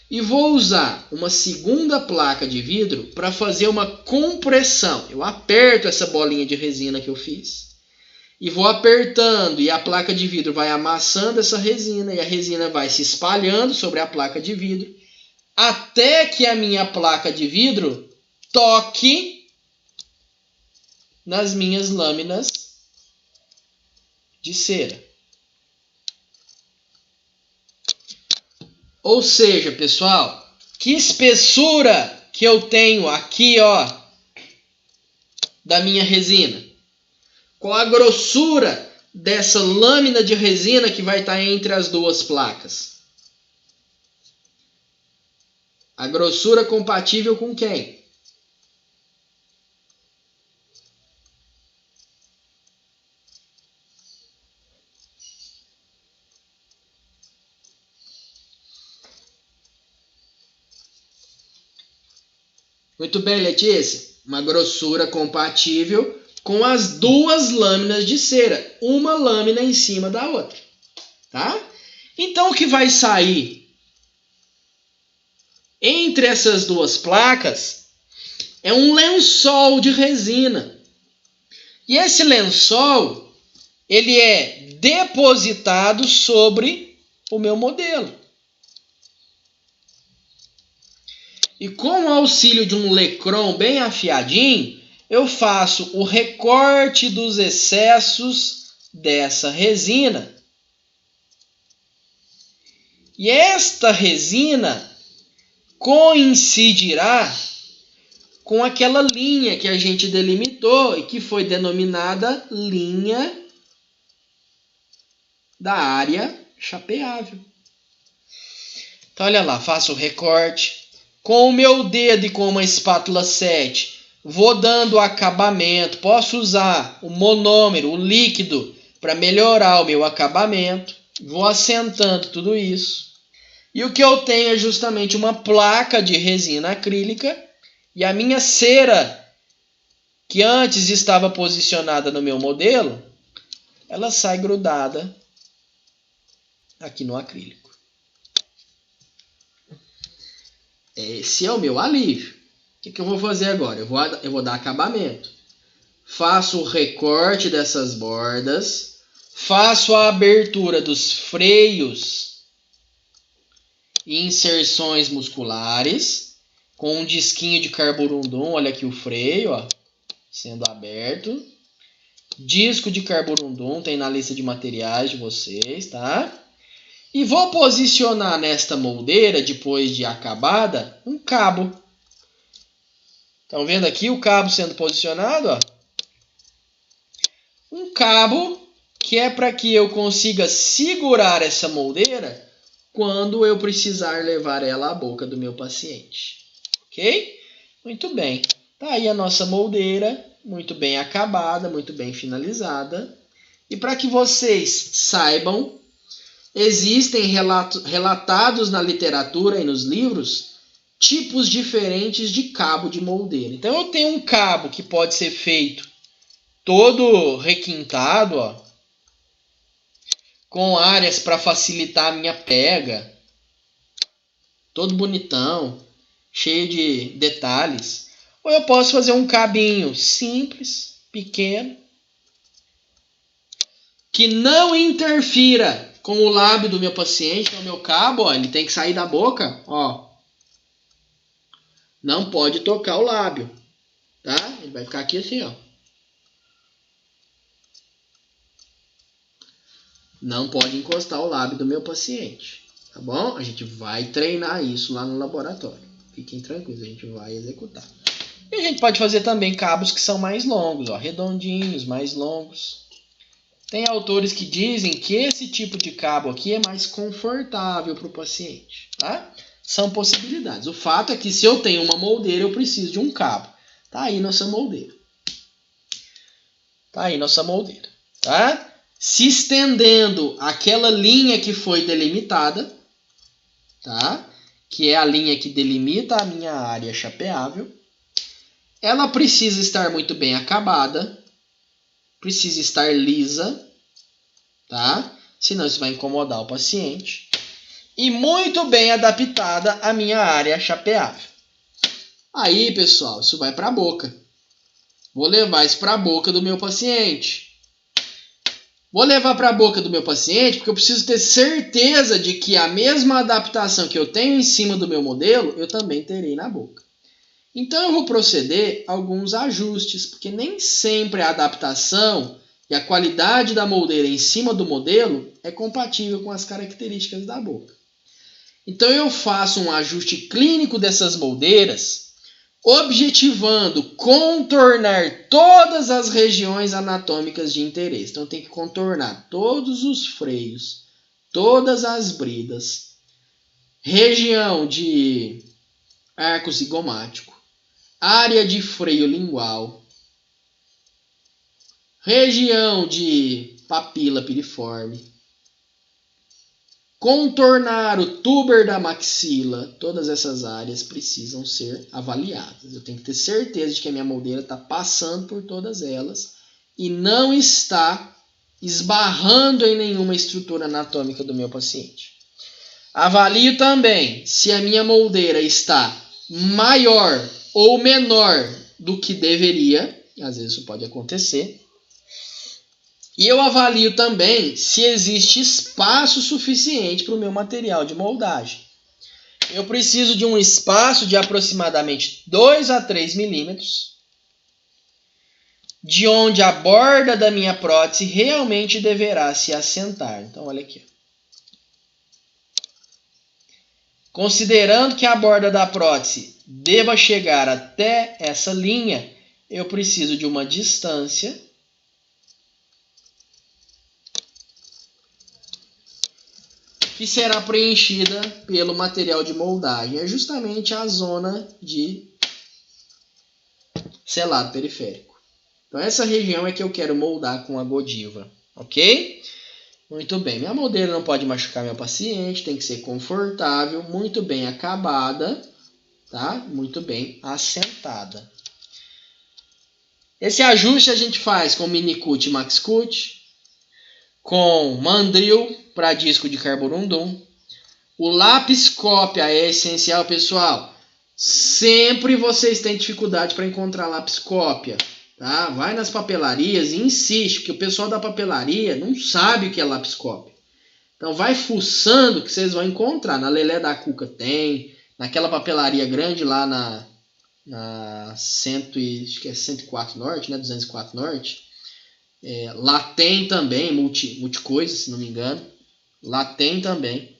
E vou usar uma segunda placa de vidro para fazer uma compressão. Eu aperto essa bolinha de resina que eu fiz. E vou apertando e a placa de vidro vai amassando essa resina e a resina vai se espalhando sobre a placa de vidro, até que a minha placa de vidro toque nas minhas lâminas de cera. Ou seja, pessoal, que espessura que eu tenho aqui, ó, da minha resina? Qual a grossura dessa lâmina de resina que vai estar entre as 2 placas? A grossura compatível com quem? Muito bem, Letícia. Uma grossura compatível com as duas lâminas de cera, uma lâmina em cima da outra, tá? Então o que vai sair entre essas duas placas é um lençol de resina. E esse lençol, ele é depositado sobre o meu modelo. E com o auxílio de um lecron bem afiadinho, eu faço o recorte dos excessos dessa resina. E esta resina coincidirá com aquela linha que a gente delimitou e que foi denominada linha da área chapeável. Então, olha lá, faço o recorte. Com o meu dedo e com uma espátula 7, vou dando acabamento. Posso usar o monômero, o líquido, para melhorar o meu acabamento. Vou assentando tudo isso. E o que eu tenho é justamente uma placa de resina acrílica. E a minha cera, que antes estava posicionada no meu modelo, ela sai grudada aqui no acrílico. Esse é o meu alívio. O que eu vou fazer agora? Eu vou dar acabamento. Faço o recorte dessas bordas. Faço a abertura dos freios e inserções musculares com um disquinho de carborundum. Olha aqui o freio, ó, sendo aberto. Disco de carborundum tem na lista de materiais de vocês, tá? E vou posicionar nesta moldeira, depois de acabada, um cabo. Estão vendo aqui o cabo sendo posicionado? Ó? Um cabo que é para que eu consiga segurar essa moldeira quando eu precisar levar ela à boca do meu paciente. Ok? Muito bem. Tá aí a nossa moldeira, muito bem acabada, muito bem finalizada. E para que vocês saibam, existem relatados na literatura e nos livros tipos diferentes de cabo de moldeira. Então eu tenho um cabo que pode ser feito todo requintado, ó, com áreas para facilitar a minha pega, todo bonitão, cheio de detalhes. Ou eu posso fazer um cabinho simples, pequeno, que não interfira com o lábio do meu paciente. Então, o meu cabo, ó, ele tem que sair da boca, ó. Não pode tocar o lábio, tá? Ele vai ficar aqui assim, ó. Não pode encostar o lábio do meu paciente, tá bom? A gente vai treinar isso lá no laboratório. Fiquem tranquilos, a gente vai executar. E a gente pode fazer também cabos que são mais longos, ó, redondinhos, mais longos. Tem autores que dizem que esse tipo de cabo aqui é mais confortável para o paciente, tá? São possibilidades. O fato é que se eu tenho uma moldeira, eu preciso de um cabo. Tá aí nossa moldeira. Tá aí nossa moldeira, tá? Se estendendo aquela linha que foi delimitada, tá? Que é a linha que delimita a minha área chapeável. Ela precisa estar muito bem acabada, precisa estar lisa, tá? Senão isso vai incomodar o paciente. E muito bem adaptada à minha área chapeável. Aí, pessoal, isso vai para a boca. Vou levar isso para a boca do meu paciente. Vou levar para a boca do meu paciente porque eu preciso ter certeza de que a mesma adaptação que eu tenho em cima do meu modelo, eu também terei na boca. Então eu vou proceder a alguns ajustes, porque nem sempre a adaptação e a qualidade da moldeira em cima do modelo é compatível com as características da boca. Então eu faço um ajuste clínico dessas moldeiras, objetivando contornar todas as regiões anatômicas de interesse. Então tem que contornar todos os freios, todas as bridas, região de arco zigomático, área de freio lingual, região de papila piriforme, contornar o tuber da maxila, todas essas áreas precisam ser avaliadas. Eu tenho que ter certeza de que a minha moldeira está passando por todas elas e não está esbarrando em nenhuma estrutura anatômica do meu paciente. Avalio também se a minha moldeira está maior ou menor do que deveria, às vezes isso pode acontecer. E eu avalio também se existe espaço suficiente para o meu material de moldagem. Eu preciso de um espaço de aproximadamente 2 a 3 milímetros, de onde a borda da minha prótese realmente deverá se assentar. Então, olha aqui. Considerando que a borda da prótese deva chegar até essa linha, eu preciso de uma distância que será preenchida pelo material de moldagem. É justamente a zona de selado periférico. Então, essa região é que eu quero moldar com a Godiva, ok? Muito bem. Minha moldeira não pode machucar meu paciente, tem que ser confortável, muito bem acabada, tá? Muito bem assentada. Esse ajuste a gente faz com Minicut e Maxcut, com mandril para disco de carborundum. O lápis cópia é essencial, pessoal. Sempre vocês têm dificuldade para encontrar lápis cópia, tá? Vai nas papelarias e insiste, porque o pessoal da papelaria não sabe o que é lápis cópia. Então vai fuçando que vocês vão encontrar. Na Lelé da Cuca tem, naquela papelaria grande lá na acho que é 104 Norte, né? 204 Norte. Lá tem também, multicoisa, se não me engano. Lá tem também.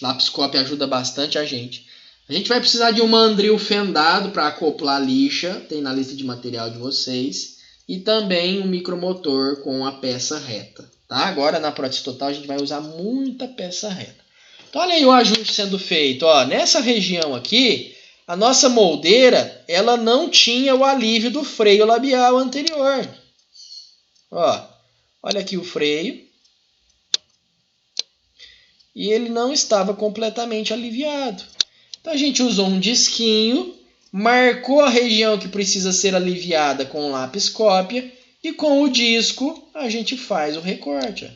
Lápis cópia ajuda bastante a gente. A gente vai precisar de um mandril fendado para acoplar a lixa. Tem na lista de material de vocês. E também um micromotor com a peça reta. Tá? Agora na prótese total a gente vai usar muita peça reta. Então olha aí o ajuste sendo feito. Ó, nessa região aqui, a nossa moldeira ela não tinha o alívio do freio labial anterior. Ó, olha aqui o freio. E ele não estava completamente aliviado. Então a gente usou um disquinho, marcou a região que precisa ser aliviada com o lápis cópia e com o disco a gente faz o recorte. Ó.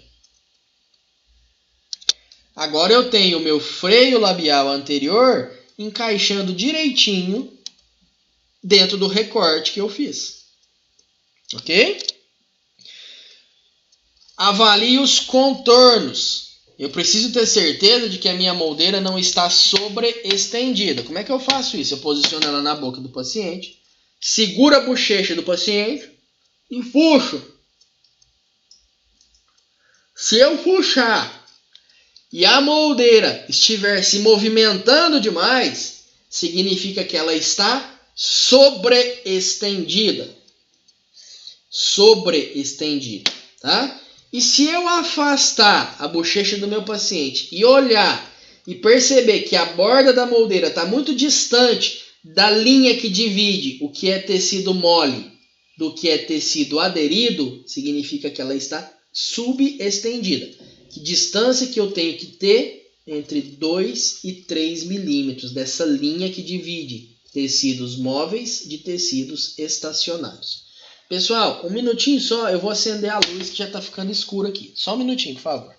Agora eu tenho o meu freio labial anterior encaixando direitinho dentro do recorte que eu fiz. Ok? Avalie os contornos. Eu preciso ter certeza de que a minha moldeira não está sobreestendida. Como é que eu faço isso? Eu posiciono ela na boca do paciente, seguro a bochecha do paciente e puxo. Se eu puxar e a moldeira estiver se movimentando demais, significa que ela está sobreestendida. Sobreestendida, tá? E se eu afastar a bochecha do meu paciente e olhar e perceber que a borda da moldeira está muito distante da linha que divide o que é tecido mole do que é tecido aderido, significa que ela está subestendida. Que distância que eu tenho que ter entre 2 e 3 milímetros dessa linha que divide tecidos móveis de tecidos estacionários. Pessoal, um minutinho só, eu vou acender a luz que já está ficando escuro aqui. Só um minutinho, por favor.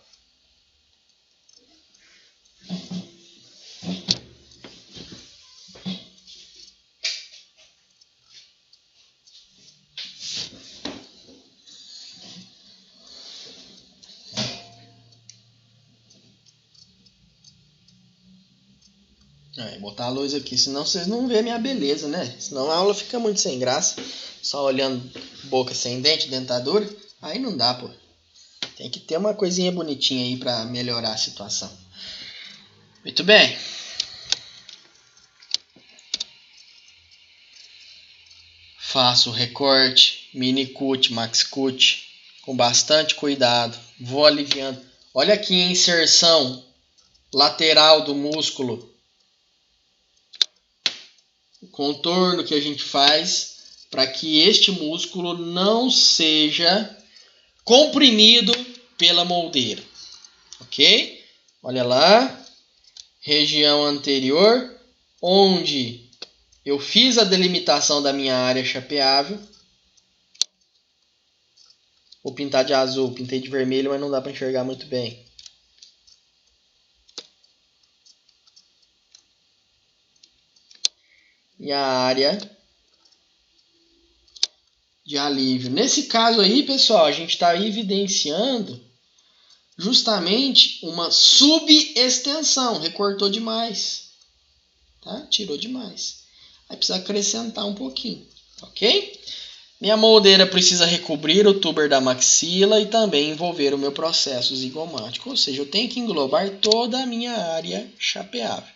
Botar a luz aqui, senão vocês não vêem minha beleza, né? Senão a aula fica muito sem graça. Só olhando boca sem dente, dentadura. Aí não dá, pô. Tem que ter uma coisinha bonitinha aí pra melhorar a situação. Muito bem. Faço o recorte, minicut, maxcut, com bastante cuidado. Vou aliviando. Olha aqui a inserção lateral do músculo. O contorno que a gente faz para que este músculo não seja comprimido pela moldeira. Ok? Olha lá, região anterior, onde eu fiz a delimitação da minha área chapeável. Vou pintar de azul, pintei de vermelho, mas não dá para enxergar muito bem. E a área de alívio. Nesse caso aí, pessoal, a gente está evidenciando justamente uma subextensão. Recortou demais. Tá? Tirou demais. Aí precisa acrescentar um pouquinho. Ok? Minha moldeira precisa recobrir o tuber da maxila e também envolver o meu processo zigomático. Ou seja, eu tenho que englobar toda a minha área chapeável.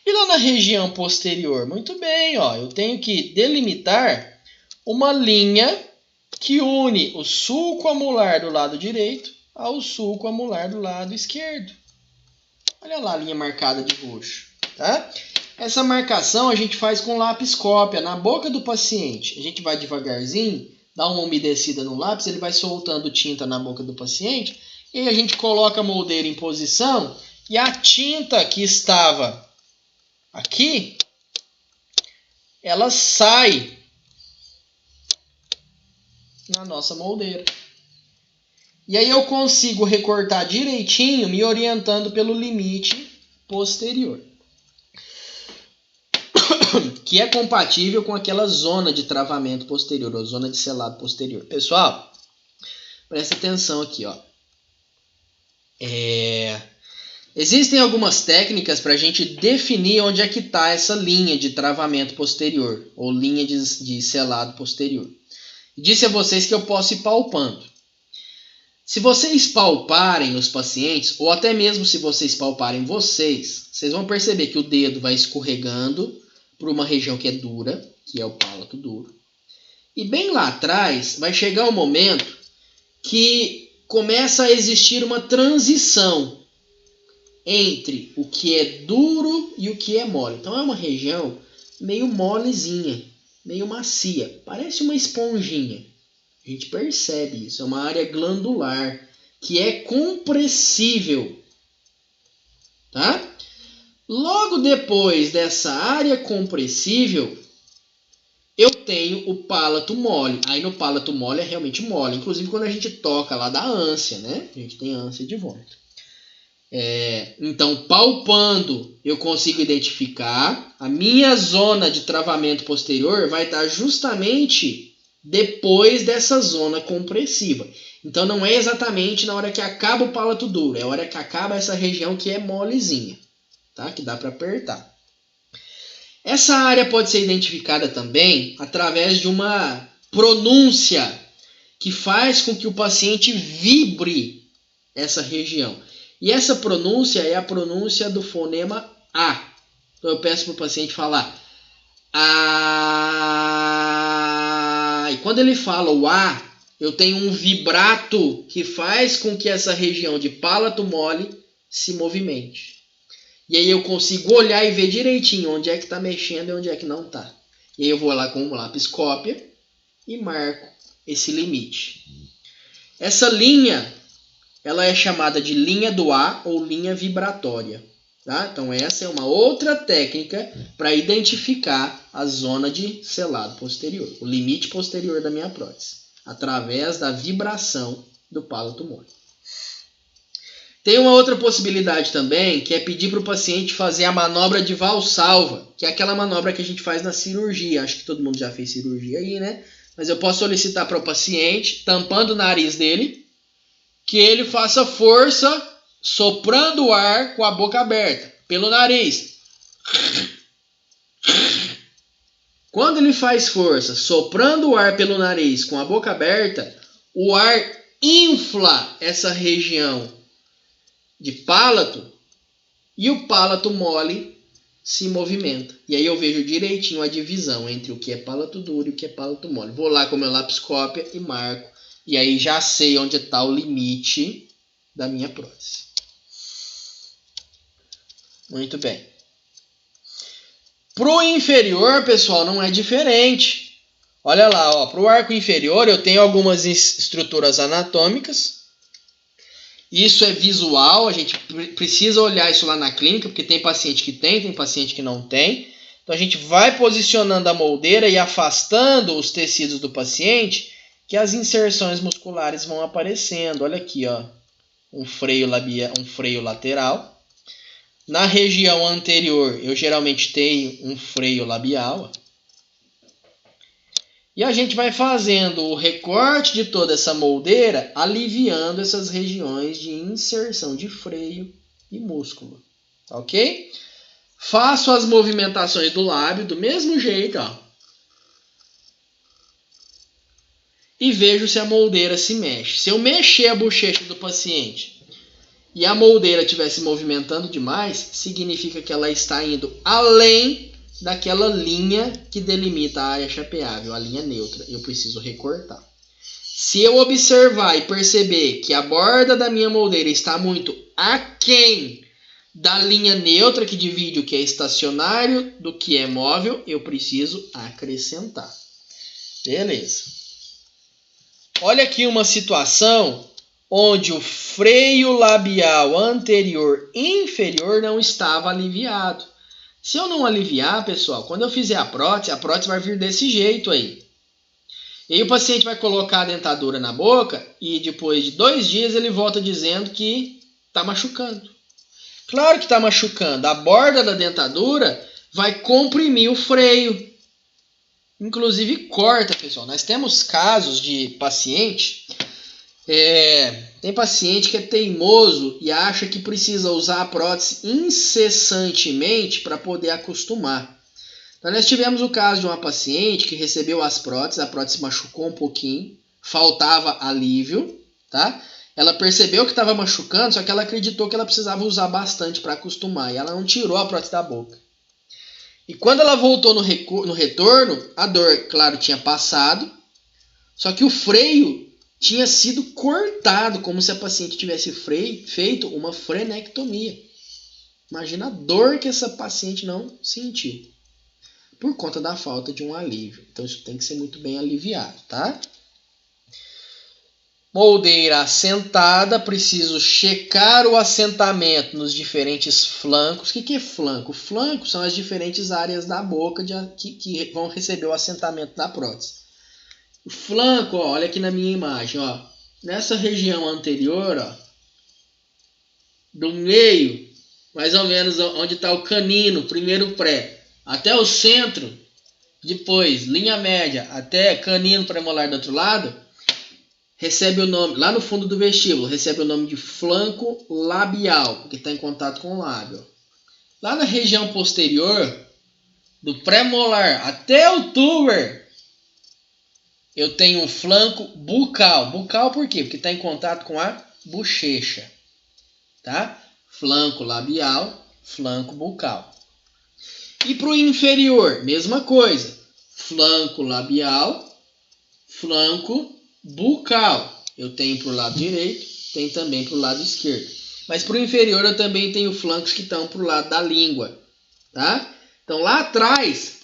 E lá na região posterior? Muito bem, ó, eu tenho que delimitar uma linha que une o sulco amular do lado direito ao sulco amular do lado esquerdo. Olha lá a linha marcada de roxo. Tá? Essa marcação a gente faz com lápis cópia na boca do paciente. A gente vai devagarzinho, dá uma umedecida no lápis, ele vai soltando tinta na boca do paciente. E aí a gente coloca a moldeira em posição e a tinta que estava aqui, ela sai na nossa moldeira. E aí eu consigo recortar direitinho, me orientando pelo limite posterior. Que é compatível com aquela zona de travamento posterior, ou zona de selado posterior. Pessoal, presta atenção aqui, ó. Existem algumas técnicas para a gente definir onde é que está essa linha de travamento posterior, ou linha de selado posterior. Disse a vocês que eu posso ir palpando. Se vocês palparem os pacientes, ou até mesmo se vocês palparem vocês vão perceber que o dedo vai escorregando por uma região que é dura, que é o palato duro. E bem lá atrás vai chegar um momento que começa a existir uma transição entre o que é duro e o que é mole. Então é uma região meio molezinha, meio macia, parece uma esponjinha. A gente percebe isso, é uma área glandular que é compressível, tá? Logo depois dessa área compressível, eu tenho o palato mole. Aí no palato mole é realmente mole, inclusive quando a gente toca lá da ânsia, né? A gente tem ânsia de vômito. Então, palpando, eu consigo identificar a minha zona de travamento posterior vai estar justamente depois dessa zona compressiva. Então, não é exatamente na hora que acaba o palato duro, é a hora que acaba essa região que é molezinha, tá? Que dá para apertar. Essa área pode ser identificada também através de uma pronúncia que faz com que o paciente vibre essa região. E essa pronúncia é a pronúncia do fonema A. Então eu peço para o paciente falar A. E quando ele fala o A, eu tenho um vibrato que faz com que essa região de palato mole se movimente. E aí eu consigo olhar e ver direitinho onde é que está mexendo e onde é que não está. E aí eu vou lá com o lápis cópia e marco esse limite. Essa linha, ela é chamada de linha do A ou linha vibratória. Tá? Então essa é uma outra técnica para identificar a zona de selado posterior, o limite posterior da minha prótese, através da vibração do palato mole. Tem uma outra possibilidade também, que é pedir para o paciente fazer a manobra de Valsalva, que é aquela manobra que a gente faz na cirurgia. Acho que todo mundo já fez cirurgia aí, né? Mas eu posso solicitar para o paciente, tampando o nariz dele, que ele faça força soprando o ar com a boca aberta, pelo nariz. Quando ele faz força soprando o ar pelo nariz com a boca aberta, o ar infla essa região de palato e o palato mole se movimenta. E aí eu vejo direitinho a divisão entre o que é palato duro e o que é palato mole. Vou lá com o meu lápis cópia e marco. E aí já sei onde está o limite da minha prótese. Muito bem. Pro inferior, pessoal, não é diferente. Olha lá, para o arco inferior eu tenho algumas estruturas anatômicas. Isso é visual, a gente precisa olhar isso lá na clínica, porque tem paciente que tem paciente que não tem. Então a gente vai posicionando a moldeira e afastando os tecidos do paciente, que as inserções musculares vão aparecendo. Olha aqui, ó, um freio lateral. Na região anterior, eu geralmente tenho um freio labial. E a gente vai fazendo o recorte de toda essa moldeira, aliviando essas regiões de inserção de freio e músculo. Ok? Faço as movimentações do lábio do mesmo jeito, ó. E vejo se a moldeira se mexe. Se eu mexer a bochecha do paciente e a moldeira estiver se movimentando demais, significa que ela está indo além daquela linha que delimita a área chapeável, a linha neutra. Eu preciso recortar. Se eu observar e perceber que a borda da minha moldeira está muito aquém da linha neutra que divide o que é estacionário do que é móvel, eu preciso acrescentar. Beleza. Olha aqui uma situação onde o freio labial anterior inferior não estava aliviado. Se eu não aliviar, pessoal, quando eu fizer a prótese vai vir desse jeito aí. E aí o paciente vai colocar a dentadura na boca e depois de 2 dias ele volta dizendo que está machucando. Claro que está machucando. A borda da dentadura vai comprimir o freio. Inclusive corta, pessoal. Nós temos casos de paciente... tem paciente que é teimoso e acha que precisa usar a prótese incessantemente para poder acostumar. Então, nós tivemos o caso de uma paciente que recebeu as próteses, a prótese machucou um pouquinho, faltava alívio, tá? Ela percebeu que estava machucando, só que ela acreditou que ela precisava usar bastante para acostumar e ela não tirou a prótese da boca. E quando ela voltou no retorno, a dor, claro, tinha passado, só que o freio tinha sido cortado, como se a paciente tivesse feito uma frenectomia. Imagina a dor que essa paciente não sentiu, por conta da falta de um alívio. Então isso tem que ser muito bem aliviado, tá? Moldeira assentada, preciso checar o assentamento nos diferentes flancos. O que é flanco? Flanco são as diferentes áreas da boca que vão receber o assentamento da prótese. O flanco, ó, olha aqui na minha imagem, ó, nessa região anterior, ó, do meio, mais ou menos onde está o canino, primeiro pré, até o centro, depois linha média, até canino premolar do outro lado, recebe o nome, lá no fundo do vestíbulo, recebe o nome de flanco labial, porque está em contato com o lábio. Lá na região posterior, do pré-molar até o tuber, eu tenho um flanco bucal. Bucal por quê? Porque está em contato com a bochecha. Tá? Flanco labial, flanco bucal. E para o inferior, mesma coisa. Flanco labial, flanco bucal. Eu tenho para o lado direito, tem também para o lado esquerdo. Mas para o inferior eu também tenho flancos que estão para o lado da língua. Tá? Então lá atrás...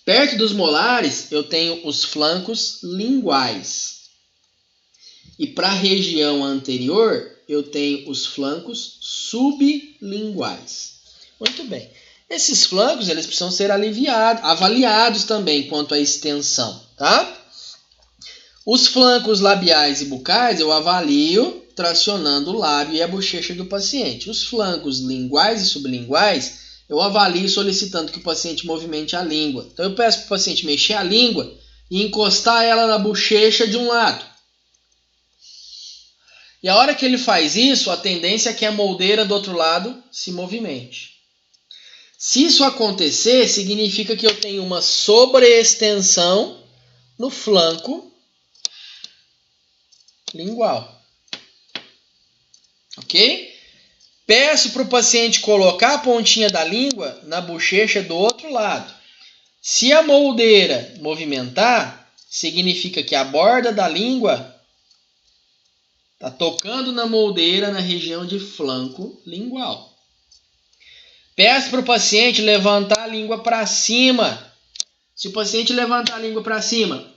perto dos molares, eu tenho os flancos linguais. E para a região anterior, eu tenho os flancos sublinguais. Muito bem. Esses flancos eles precisam ser avaliados também quanto à extensão. Tá? Os flancos labiais e bucais eu avalio tracionando o lábio e a bochecha do paciente. Os flancos linguais e sublinguais eu avalio solicitando que o paciente movimente a língua. Então eu peço para o paciente mexer a língua e encostar ela na bochecha de um lado. E a hora que ele faz isso, a tendência é que a moldeira do outro lado se movimente. Se isso acontecer, significa que eu tenho uma sobreextensão no flanco lingual. Ok? Peço para o paciente colocar a pontinha da língua na bochecha do outro lado. Se a moldeira movimentar, significa que a borda da língua está tocando na moldeira na região de flanco lingual. Peço para o paciente levantar a língua para cima. Se o paciente levantar a língua para cima,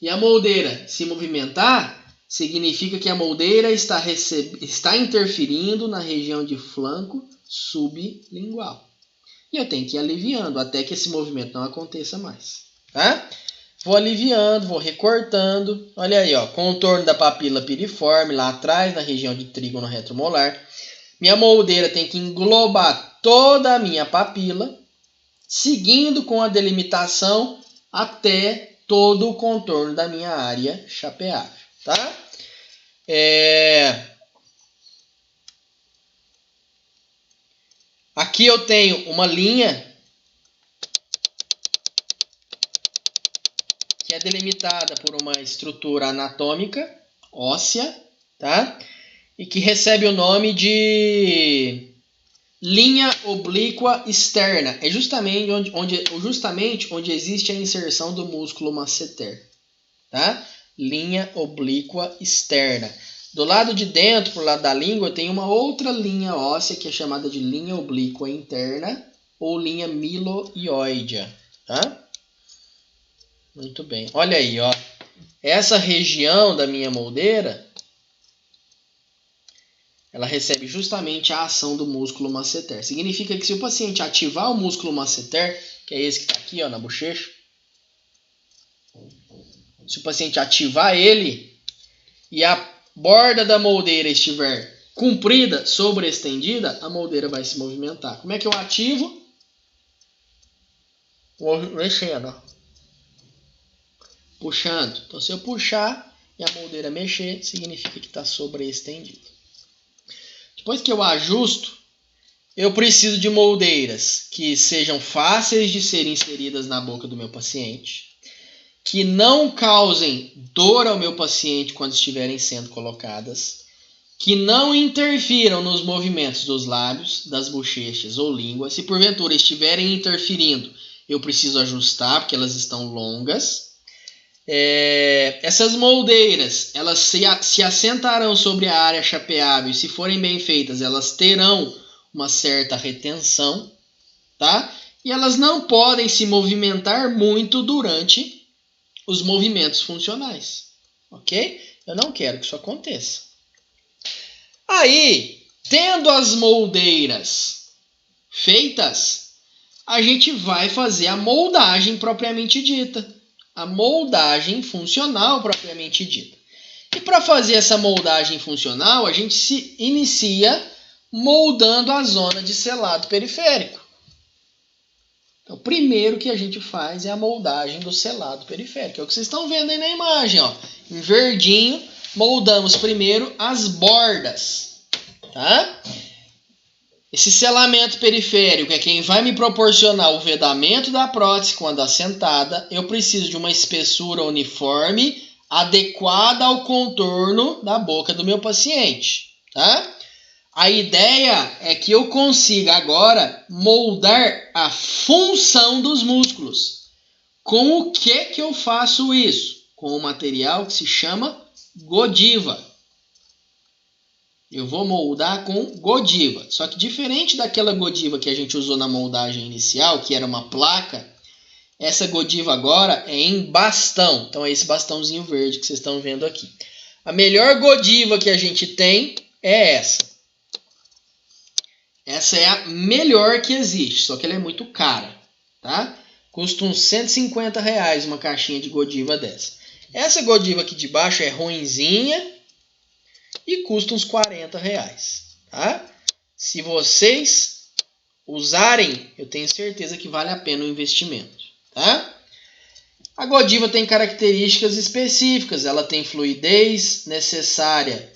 e a moldeira se movimentar, significa que a moldeira está interferindo na região de flanco sublingual. E eu tenho que ir aliviando até que esse movimento não aconteça mais. Tá? Vou aliviando, vou recortando. Olha aí, ó, contorno da papila piriforme lá atrás, na região de trígono retromolar. Minha moldeira tem que englobar toda a minha papila, seguindo com a delimitação até todo o contorno da minha área chapeável. Tá? Aqui eu tenho uma linha que é delimitada por uma estrutura anatômica óssea, tá? E que recebe o nome de linha oblíqua externa. É justamente onde existe a inserção do músculo masseter, tá? Linha oblíqua externa. Do lado de dentro, pro lado da língua, tem uma outra linha óssea que é chamada de linha oblíqua interna ou linha miloioidea, tá? Muito bem. Olha aí, ó. Essa região da minha moldeira, ela recebe justamente a ação do músculo masseter. Significa que se o paciente ativar o músculo masseter, que é esse que está aqui, ó, na bochecha, se o paciente ativar ele e a borda da moldeira estiver comprida, sobreestendida, a moldeira vai se movimentar. Como é que eu ativo? Mexendo, ó. Puxando. Então, se eu puxar e a moldeira mexer, significa que está sobreestendido. Depois que eu ajusto, eu preciso de moldeiras que sejam fáceis de serem inseridas na boca do meu paciente, que não causem dor ao meu paciente quando estiverem sendo colocadas, que não interfiram nos movimentos dos lábios, das bochechas ou língua. Se porventura estiverem interferindo, eu preciso ajustar, porque elas estão longas. Essas moldeiras, elas se assentarão sobre a área chapeável e, se forem bem feitas, elas terão uma certa retenção, tá? E elas não podem se movimentar muito durante os movimentos funcionais, ok? Eu não quero que isso aconteça. Aí, tendo as moldeiras feitas, a gente vai fazer a moldagem propriamente dita. A moldagem funcional propriamente dita. E para fazer essa moldagem funcional, a gente se inicia moldando a zona de selado periférico. Então, o primeiro que a gente faz é a moldagem do selado periférico. É o que vocês estão vendo aí na imagem, ó. Em verdinho, moldamos primeiro as bordas, tá? Esse selamento periférico é quem vai me proporcionar o vedamento da prótese quando assentada. Eu preciso de uma espessura uniforme adequada ao contorno da boca do meu paciente, tá? A ideia é que eu consiga agora moldar a função dos músculos. Com o que eu faço isso? Com um material que se chama Godiva. Eu vou moldar com Godiva. Só que diferente daquela Godiva que a gente usou na moldagem inicial, que era uma placa, essa Godiva agora é em bastão. Então é esse bastãozinho verde que vocês estão vendo aqui. A melhor Godiva que a gente tem é essa. Essa é a melhor que existe, só que ela é muito cara, tá? Custa uns R$150 uma caixinha de Godiva dessa. Essa Godiva aqui de baixo é ruinzinha e custa uns R$40, tá? Se vocês usarem, eu tenho certeza que vale a pena o investimento, tá? A Godiva tem características específicas, ela tem fluidez necessária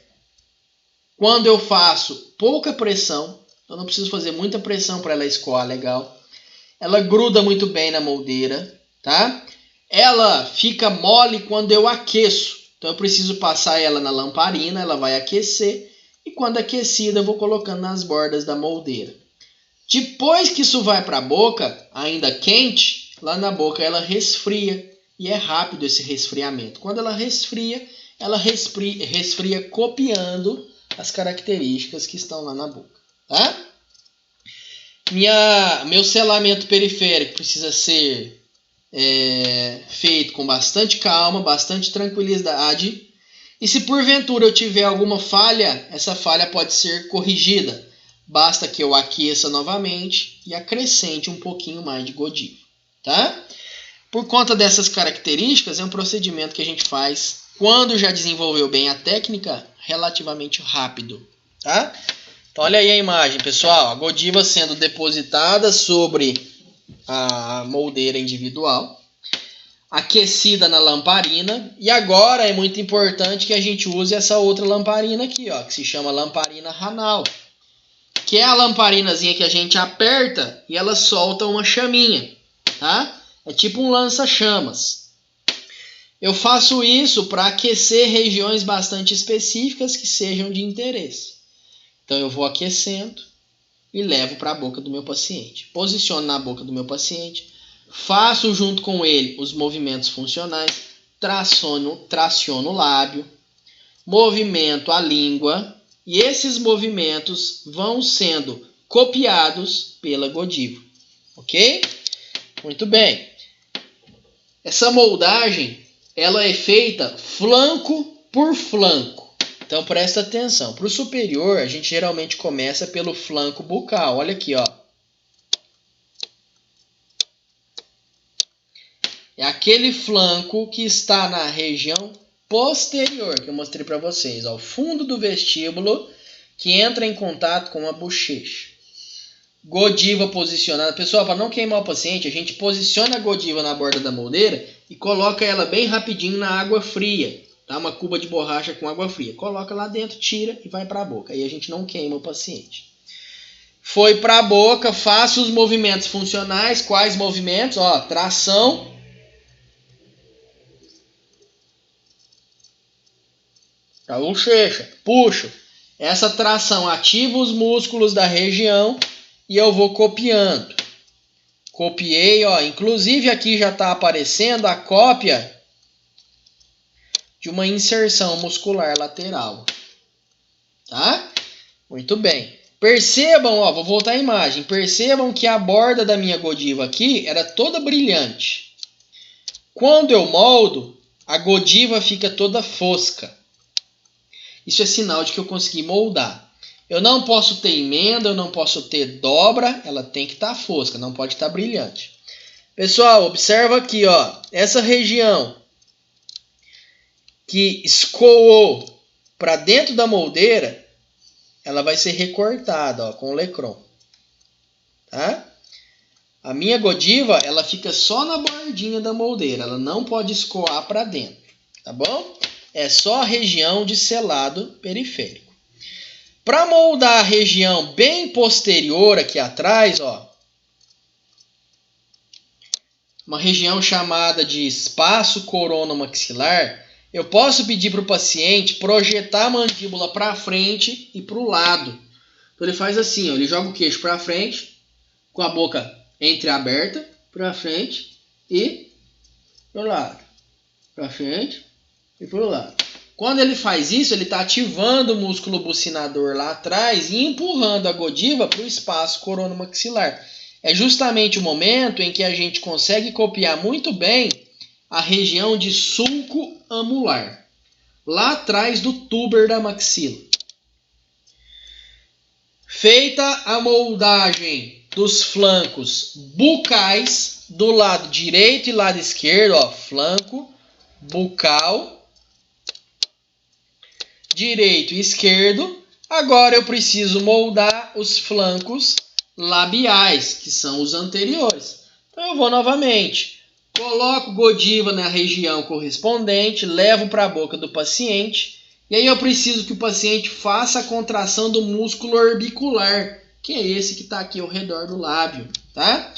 quando eu faço pouca pressão. Eu não preciso fazer muita pressão para ela escoar legal. Ela gruda muito bem na moldeira, tá? Ela fica mole quando eu aqueço. Então eu preciso passar ela na lamparina, ela vai aquecer. E quando aquecida eu vou colocando nas bordas da moldeira. Depois que isso vai para a boca, ainda quente, lá na boca ela resfria. E é rápido esse resfriamento. Quando ela resfria copiando as características que estão lá na boca. Tá? Meu selamento periférico precisa ser feito com bastante calma, bastante tranquilidade. E se porventura eu tiver alguma falha, essa falha pode ser corrigida. Basta que eu aqueça novamente e acrescente um pouquinho mais de Godiva, tá? Por conta dessas características, é um procedimento que a gente faz quando já desenvolveu bem a técnica, relativamente rápido, tá? Então olha aí a imagem, pessoal. A Godiva sendo depositada sobre a moldeira individual, aquecida na lamparina, e agora é muito importante que a gente use essa outra lamparina aqui, ó, que se chama lamparina Hanau, que é a lamparinazinha que a gente aperta e ela solta uma chaminha, tá? É tipo um lança-chamas. Eu faço isso para aquecer regiões bastante específicas que sejam de interesse. Então eu vou aquecendo e levo para a boca do meu paciente. Posiciono na boca do meu paciente, faço junto com ele os movimentos funcionais, traciono o lábio, movimento a língua, e esses movimentos vão sendo copiados pela Godiva, ok? Muito bem. Essa moldagem, ela é feita flanco por flanco. Então presta atenção. Para o superior, a gente geralmente começa pelo flanco bucal. Olha aqui, ó. É aquele flanco que está na região posterior, que eu mostrei para vocês, ao fundo do vestíbulo, que entra em contato com a bochecha. Godiva posicionada. Pessoal, para não queimar o paciente, a gente posiciona a Godiva na borda da moldeira e coloca ela bem rapidinho na água fria. Tá? Uma cuba de borracha com água fria. Coloca lá dentro, tira e vai para a boca. Aí a gente não queima o paciente. Foi para a boca, faça os movimentos funcionais. Quais movimentos? Ó, tração. A bochecha. Puxo. Essa tração ativa os músculos da região e eu vou copiando. Copiei, ó. Inclusive aqui já está aparecendo a cópia de uma inserção muscular lateral. Tá? Muito bem. Percebam, ó, vou voltar à imagem. Percebam que a borda da minha Godiva aqui era toda brilhante. Quando eu moldo, a Godiva fica toda fosca. Isso é sinal de que eu consegui moldar. Eu não posso ter emenda, eu não posso ter dobra, ela tem que estar fosca, não pode estar brilhante. Pessoal, observa aqui, ó, essa região que escoou para dentro da moldeira, ela vai ser recortada, ó, com o Lecron. Tá? A minha Godiva, ela fica só na bordinha da moldeira, ela não pode escoar para dentro, tá bom? É só a região de selado periférico. Para moldar a região bem posterior aqui atrás, ó, uma região chamada de espaço coronomaxilar, eu posso pedir para o paciente projetar a mandíbula para frente e para o lado. Então ele faz assim, ó, ele joga o queixo para frente, com a boca entreaberta, para frente e para o lado. Para frente e para o lado. Quando ele faz isso, ele está ativando o músculo bucinador lá atrás e empurrando a Godiva para o espaço coronomaxilar. É justamente o momento em que a gente consegue copiar muito bem a região de sulco amular, lá atrás do tuber da maxila. Feita a moldagem dos flancos bucais, do lado direito e lado esquerdo, ó, flanco bucal, direito e esquerdo. Agora eu preciso moldar os flancos labiais, que são os anteriores. Então eu vou novamente, coloco Godiva na região correspondente, levo para a boca do paciente, e aí eu preciso que o paciente faça a contração do músculo orbicular, que é esse que está aqui ao redor do lábio, tá?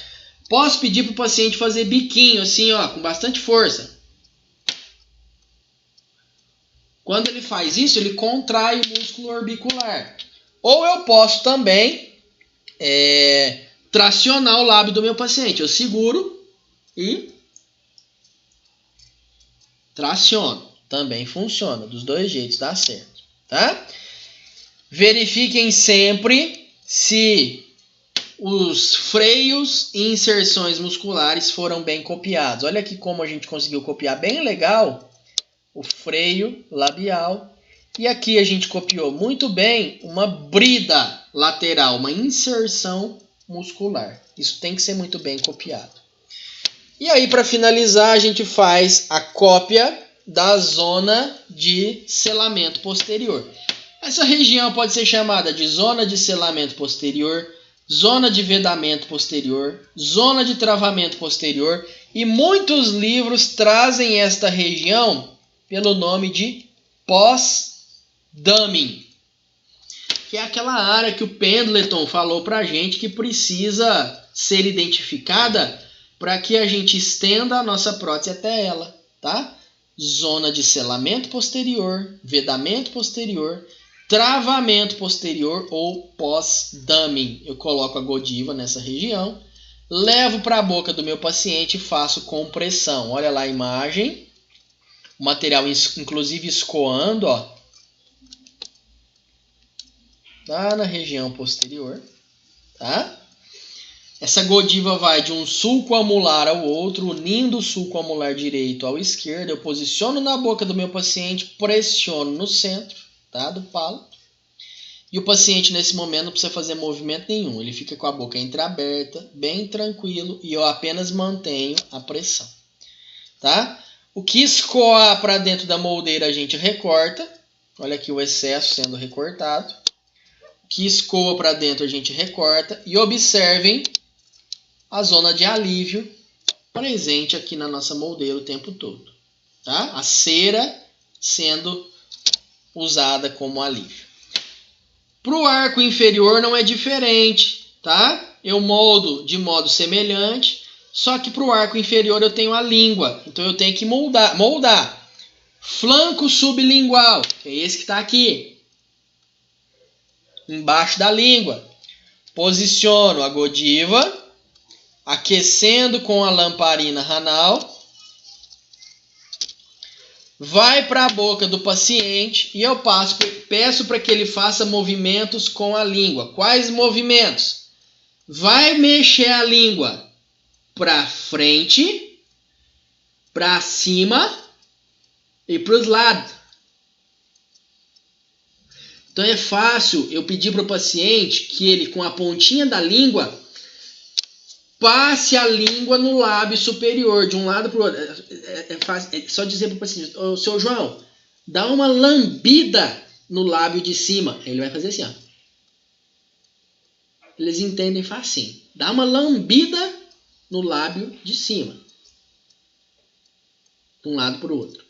Posso pedir para o paciente fazer biquinho, assim, ó, com bastante força. Quando ele faz isso, ele contrai o músculo orbicular. Ou eu posso também tracionar o lábio do meu paciente. Eu seguro e traciono. Também funciona. Dos dois jeitos dá certo. Tá? Verifiquem sempre se os freios e inserções musculares foram bem copiados. Olha aqui como a gente conseguiu copiar bem legal o freio labial. E aqui a gente copiou muito bem uma brida lateral, uma inserção muscular. Isso tem que ser muito bem copiado. E aí, para finalizar, a gente faz a cópia da zona de selamento posterior. Essa região pode ser chamada de zona de selamento posterior, zona de vedamento posterior, zona de travamento posterior, e muitos livros trazem esta região pelo nome de pós-dumming, que é aquela área que o Pendleton falou para a gente que precisa ser identificada para que a gente estenda a nossa prótese até ela, tá? Zona de selamento posterior, vedamento posterior, travamento posterior ou pós-dumming. Eu coloco a Godiva nessa região, levo para a boca do meu paciente e faço compressão. Olha lá a imagem, o material inclusive escoando, ó, lá na região posterior, tá? Essa Godiva vai de um sulco amular ao outro, unindo o sulco amular direito ao esquerdo. Eu posiciono na boca do meu paciente, pressiono no centro, tá, do palato. E o paciente, nesse momento, não precisa fazer movimento nenhum. Ele fica com a boca entreaberta, bem tranquilo, e eu apenas mantenho a pressão. Tá? O que escoar para dentro da moldeira, a gente recorta. Olha aqui o excesso sendo recortado. O que escoa para dentro, a gente recorta. E observem a zona de alívio presente aqui na nossa moldeira o tempo todo. Tá? A cera sendo usada como alívio. Para o arco inferior não é diferente, tá? Eu moldo de modo semelhante, só que para o arco inferior eu tenho a língua, então eu tenho que moldar. Flanco sublingual, que é esse que está aqui, embaixo da língua. Posiciono a Godiva, aquecendo com a lamparina ranal. Vai para a boca do paciente e eu peço para que ele faça movimentos com a língua. Quais movimentos? Vai mexer a língua para frente, para cima e para os lados. Então é fácil eu pedir para o paciente que ele, com a pontinha da língua, passe a língua no lábio superior, de um lado para o outro. É só dizer para o paciente, ô, seu João, dá uma lambida no lábio de cima. Ele vai fazer assim, ó. Eles entendem facinho. Dá uma lambida no lábio de cima. De um lado para o outro.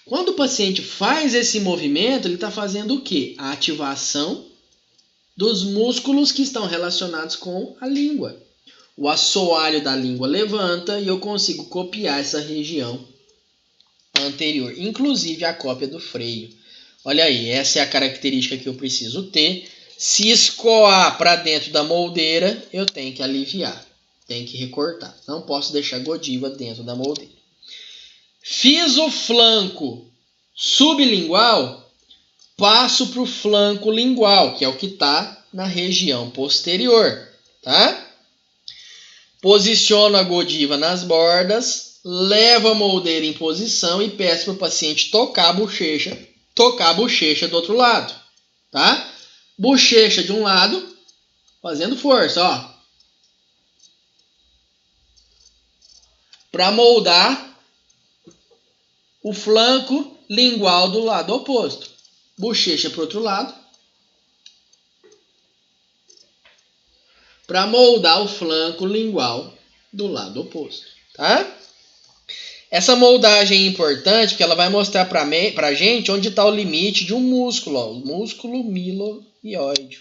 Quando o paciente faz esse movimento, ele está fazendo o quê? A ativação dos músculos que estão relacionados com a língua. O assoalho da língua levanta e eu consigo copiar essa região anterior, inclusive a cópia do freio. Olha aí, essa é a característica que eu preciso ter. Se escoar para dentro da moldeira, eu tenho que aliviar, tenho que recortar. Não posso deixar Godiva dentro da moldeira. Fiz o flanco sublingual, passo para o flanco lingual, que é o que está na região posterior, tá? Posiciono a Godiva nas bordas, levo a moldeira em posição e peço para o paciente tocar a bochecha do outro lado, tá? Bochecha de um lado, fazendo força, ó. Para moldar o flanco lingual do lado oposto. Bochecha para o outro lado. Para moldar o flanco lingual do lado oposto, tá? Essa moldagem é importante porque ela vai mostrar para a gente onde está o limite de um músculo, ó, o músculo miloióide,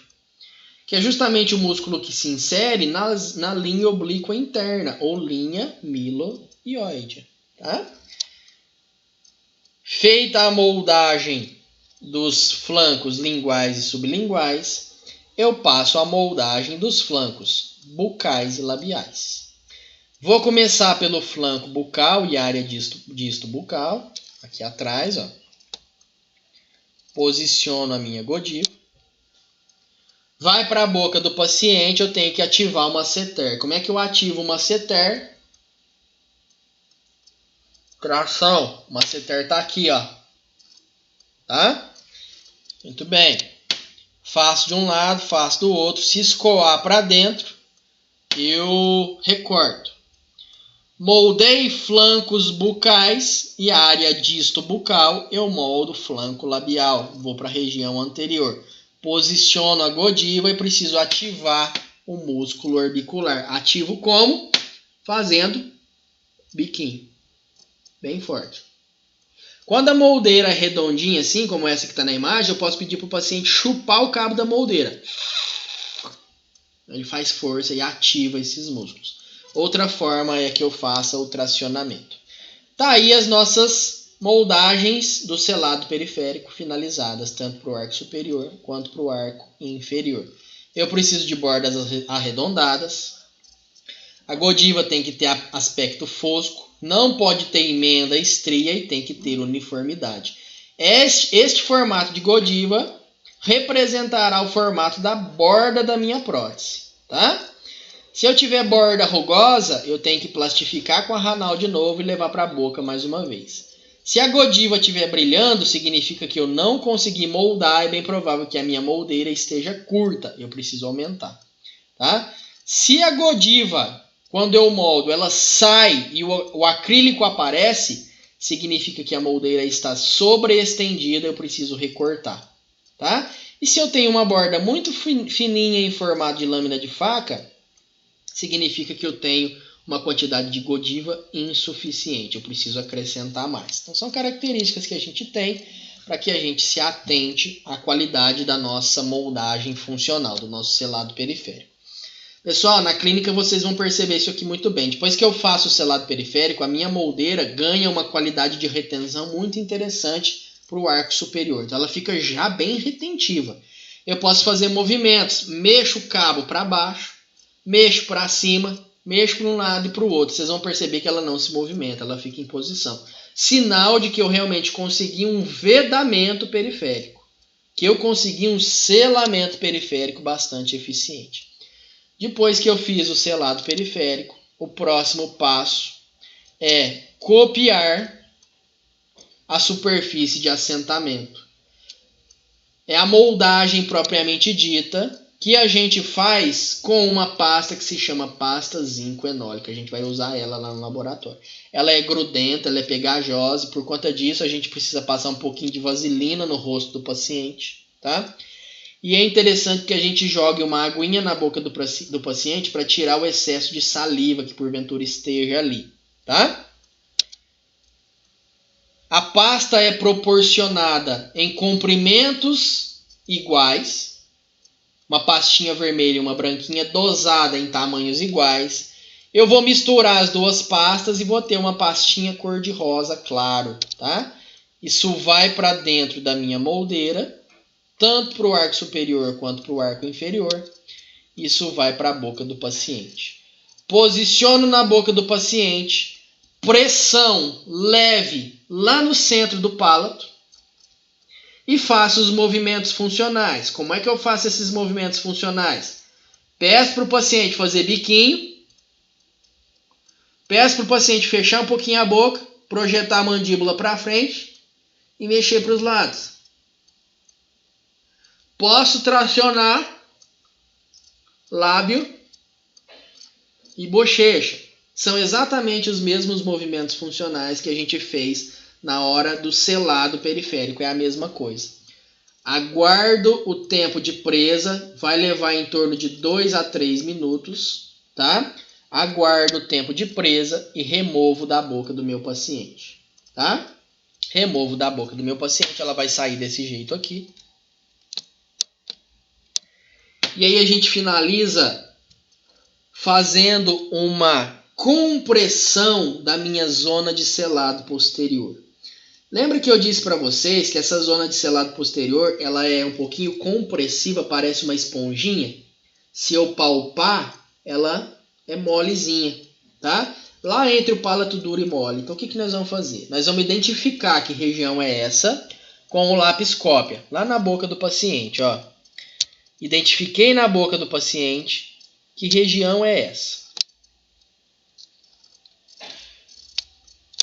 que é justamente o músculo que se insere na linha oblíqua interna, ou linha miloióide, tá? Feita a moldagem dos flancos linguais e sublinguais, eu passo a moldagem dos flancos bucais e labiais. Vou começar pelo flanco bucal e área disto bucal, aqui atrás, ó. Posiciono a minha Godiva. Vai para a boca do paciente, eu tenho que ativar o masseter. Como é que eu ativo o masseter? Tração. O masseter está aqui, ó. Tá? Muito bem. Faço de um lado, faço do outro. Se escoar para dentro, eu recorto. Moldei flancos bucais e área disto-bucal, eu moldo flanco labial. Vou para a região anterior. Posiciono a godiva e preciso ativar o músculo orbicular. Ativo como? Fazendo biquinho. Bem forte. Quando a moldeira é redondinha, assim como essa que está na imagem, eu posso pedir para o paciente chupar o cabo da moldeira. Ele faz força e ativa esses músculos. Outra forma é que eu faça o tracionamento. Tá aí as nossas moldagens do selado periférico finalizadas, tanto para o arco superior quanto para o arco inferior. Eu preciso de bordas arredondadas. A godiva tem que ter aspecto fosco. Não pode ter emenda, estria e tem que ter uniformidade. Este formato de godiva representará o formato da borda da minha prótese, tá? Se eu tiver borda rugosa, eu tenho que plastificar com a Ranal de novo e levar para a boca mais uma vez. Se a godiva estiver brilhando, significa que eu não consegui moldar e é bem provável que a minha moldeira esteja curta. Eu preciso aumentar, tá? Se a godiva, quando eu moldo, ela sai e o acrílico aparece, significa que a moldeira está sobreestendida, eu preciso recortar, tá? E se eu tenho uma borda muito fininha em formato de lâmina de faca, significa que eu tenho uma quantidade de godiva insuficiente. Eu preciso acrescentar mais. Então, são características que a gente tem para que a gente se atente à qualidade da nossa moldagem funcional, do nosso selado periférico. Pessoal, na clínica vocês vão perceber isso aqui muito bem. Depois que eu faço o selado periférico, a minha moldeira ganha uma qualidade de retenção muito interessante para o arco superior. Então, ela fica já bem retentiva. Eu posso fazer movimentos. Mexo o cabo para baixo, mexo para cima, mexo para um lado e para o outro. Vocês vão perceber que ela não se movimenta, ela fica em posição. Sinal de que eu realmente consegui um vedamento periférico. Que eu consegui um selamento periférico bastante eficiente. Depois que eu fiz o selado periférico, o próximo passo é copiar a superfície de assentamento. É a moldagem propriamente dita, que a gente faz com uma pasta que se chama pasta zinco-enólica. A gente vai usar ela lá no laboratório. Ela é grudenta, ela é pegajosa, e por conta disso a gente precisa passar um pouquinho de vaselina no rosto do paciente, tá? E é interessante que a gente jogue uma aguinha na boca do paciente para tirar o excesso de saliva que porventura esteja ali, tá? A pasta é proporcionada em comprimentos iguais, uma pastinha vermelha e uma branquinha dosada em tamanhos iguais. Eu vou misturar as duas pastas e vou ter uma pastinha cor-de-rosa claro, tá? Isso vai para dentro da minha moldeira, tanto para o arco superior quanto para o arco inferior. Isso vai para a boca do paciente. Posiciono na boca do paciente, pressão leve lá no centro do palato e faço os movimentos funcionais. Como é que eu faço esses movimentos funcionais? Peço para o paciente fazer biquinho, peço para o paciente fechar um pouquinho a boca, projetar a mandíbula para frente e mexer para os lados. Posso tracionar lábio e bochecha. São exatamente os mesmos movimentos funcionais que a gente fez na hora do selado periférico. É a mesma coisa. Aguardo o tempo de presa. Vai levar em torno de 2 a 3 minutos. Tá? Aguardo o tempo de presa e removo da boca do meu paciente. Tá? Removo da boca do meu paciente. Ela vai sair desse jeito aqui. E aí a gente finaliza fazendo uma compressão da minha zona de selado posterior. Lembra que eu disse para vocês que essa zona de selado posterior ela é um pouquinho compressiva, parece uma esponjinha? Se eu palpar, ela é molezinha, tá? Lá entre o palato duro e mole. Então o que nós vamos fazer? Nós vamos identificar que região é essa com o lápis cópia, lá na boca do paciente, ó. Identifiquei na boca do paciente que região é essa.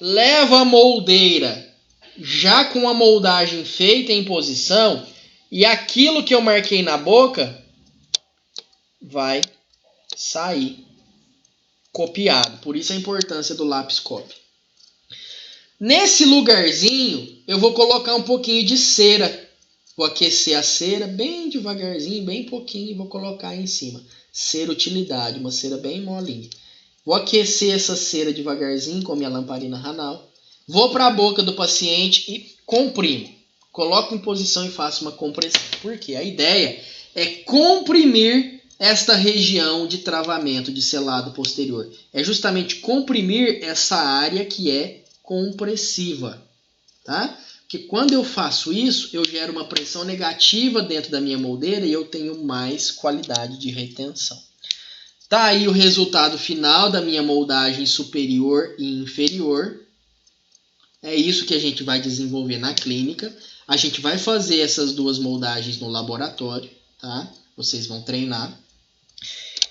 Levo a moldeira já com a moldagem feita em posição e aquilo que eu marquei na boca vai sair copiado. Por isso a importância do lápis copy. Nesse lugarzinho eu vou colocar um pouquinho de cera. Vou aquecer a cera bem devagarzinho, bem pouquinho e vou colocar em cima. Cera utilidade, uma cera bem molinha. Vou aquecer essa cera devagarzinho com minha lamparina Hanau. Vou para a boca do paciente e comprimo. Coloco em posição e faço uma compressão. Por quê? A ideia é comprimir esta região de travamento de selado posterior. É justamente comprimir essa área que é compressiva. Tá? Porque quando eu faço isso, eu gero uma pressão negativa dentro da minha moldeira e eu tenho mais qualidade de retenção. Tá aí o resultado final da minha moldagem superior e inferior. É isso que a gente vai desenvolver na clínica. A gente vai fazer essas duas moldagens no laboratório, tá? Vocês vão treinar.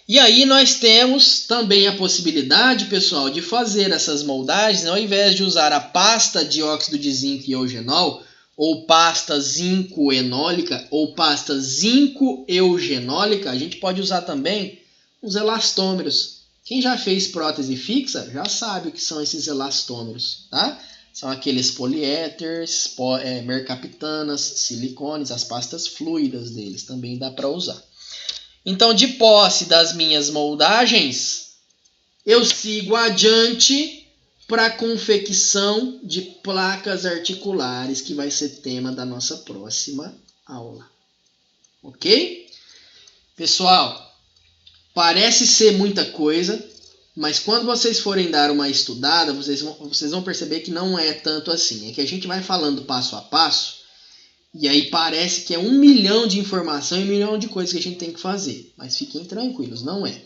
E aí nós temos também a possibilidade, pessoal, de fazer essas moldagens, ao invés de usar a pasta de óxido de zinco e eugenol, ou pasta zinco-enólica, ou pasta zinco-eugenólica, a gente pode usar também os elastômeros. Quem já fez prótese fixa já sabe o que são esses elastômeros, tá? São aqueles poliéteres, mercaptanas, silicones, as pastas fluidas deles também dá para usar. Então, de posse das minhas moldagens, eu sigo adiante para a confecção de placas articulares, que vai ser tema da nossa próxima aula. Ok? Pessoal, parece ser muita coisa, mas quando vocês forem dar uma estudada, vocês vão perceber que não é tanto assim. É que a gente vai falando passo a passo, e aí parece que é 1 milhão de informação e 1 milhão de coisas que a gente tem que fazer. Mas fiquem tranquilos, não é.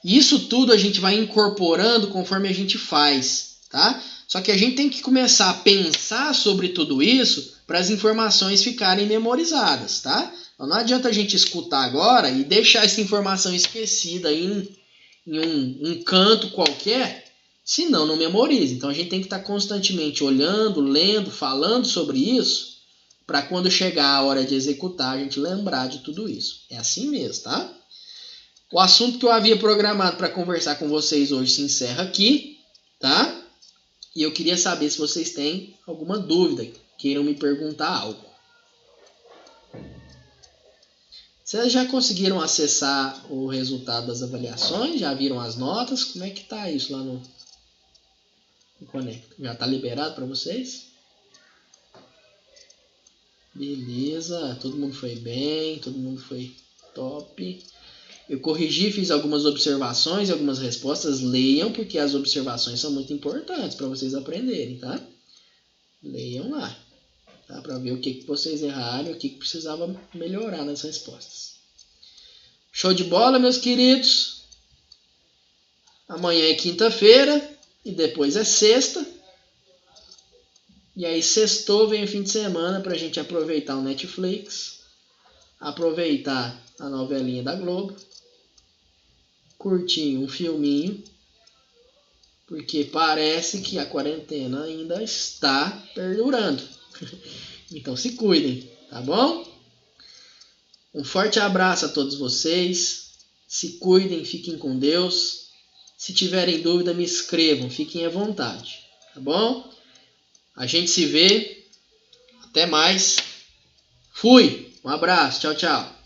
Isso tudo a gente vai incorporando conforme a gente faz, tá? Só que a gente tem que começar a pensar sobre tudo isso para as informações ficarem memorizadas, tá? Então não adianta a gente escutar agora e deixar essa informação esquecida aí em um canto qualquer, senão não memoriza. Então a gente tem que estar constantemente olhando, lendo, falando sobre isso, para quando chegar a hora de executar, a gente lembrar de tudo isso. É assim mesmo, tá? O assunto que eu havia programado para conversar com vocês hoje se encerra aqui, tá? E eu queria saber se vocês têm alguma dúvida, queiram me perguntar algo. Vocês já conseguiram acessar o resultado das avaliações? Já viram as notas? Como é que tá isso lá no Conecta? Já tá liberado para vocês? Beleza, todo mundo foi bem, todo mundo foi top. Eu corrigi, fiz algumas observações e algumas respostas. Leiam, porque as observações são muito importantes para vocês aprenderem, tá? Leiam lá, tá? Para ver o que vocês erraram e o que precisava melhorar nas respostas. Show de bola, meus queridos? Amanhã é quinta-feira e depois é sexta. E aí sextou, vem o fim de semana pra gente aproveitar o Netflix, aproveitar a novelinha da Globo, curtir um filminho, porque parece que a quarentena ainda está perdurando. Então se cuidem, tá bom? Um forte abraço a todos vocês, se cuidem, fiquem com Deus. Se tiverem dúvida, me escrevam, fiquem à vontade, tá bom? A gente se vê. Até mais. Fui. Um abraço. Tchau, tchau.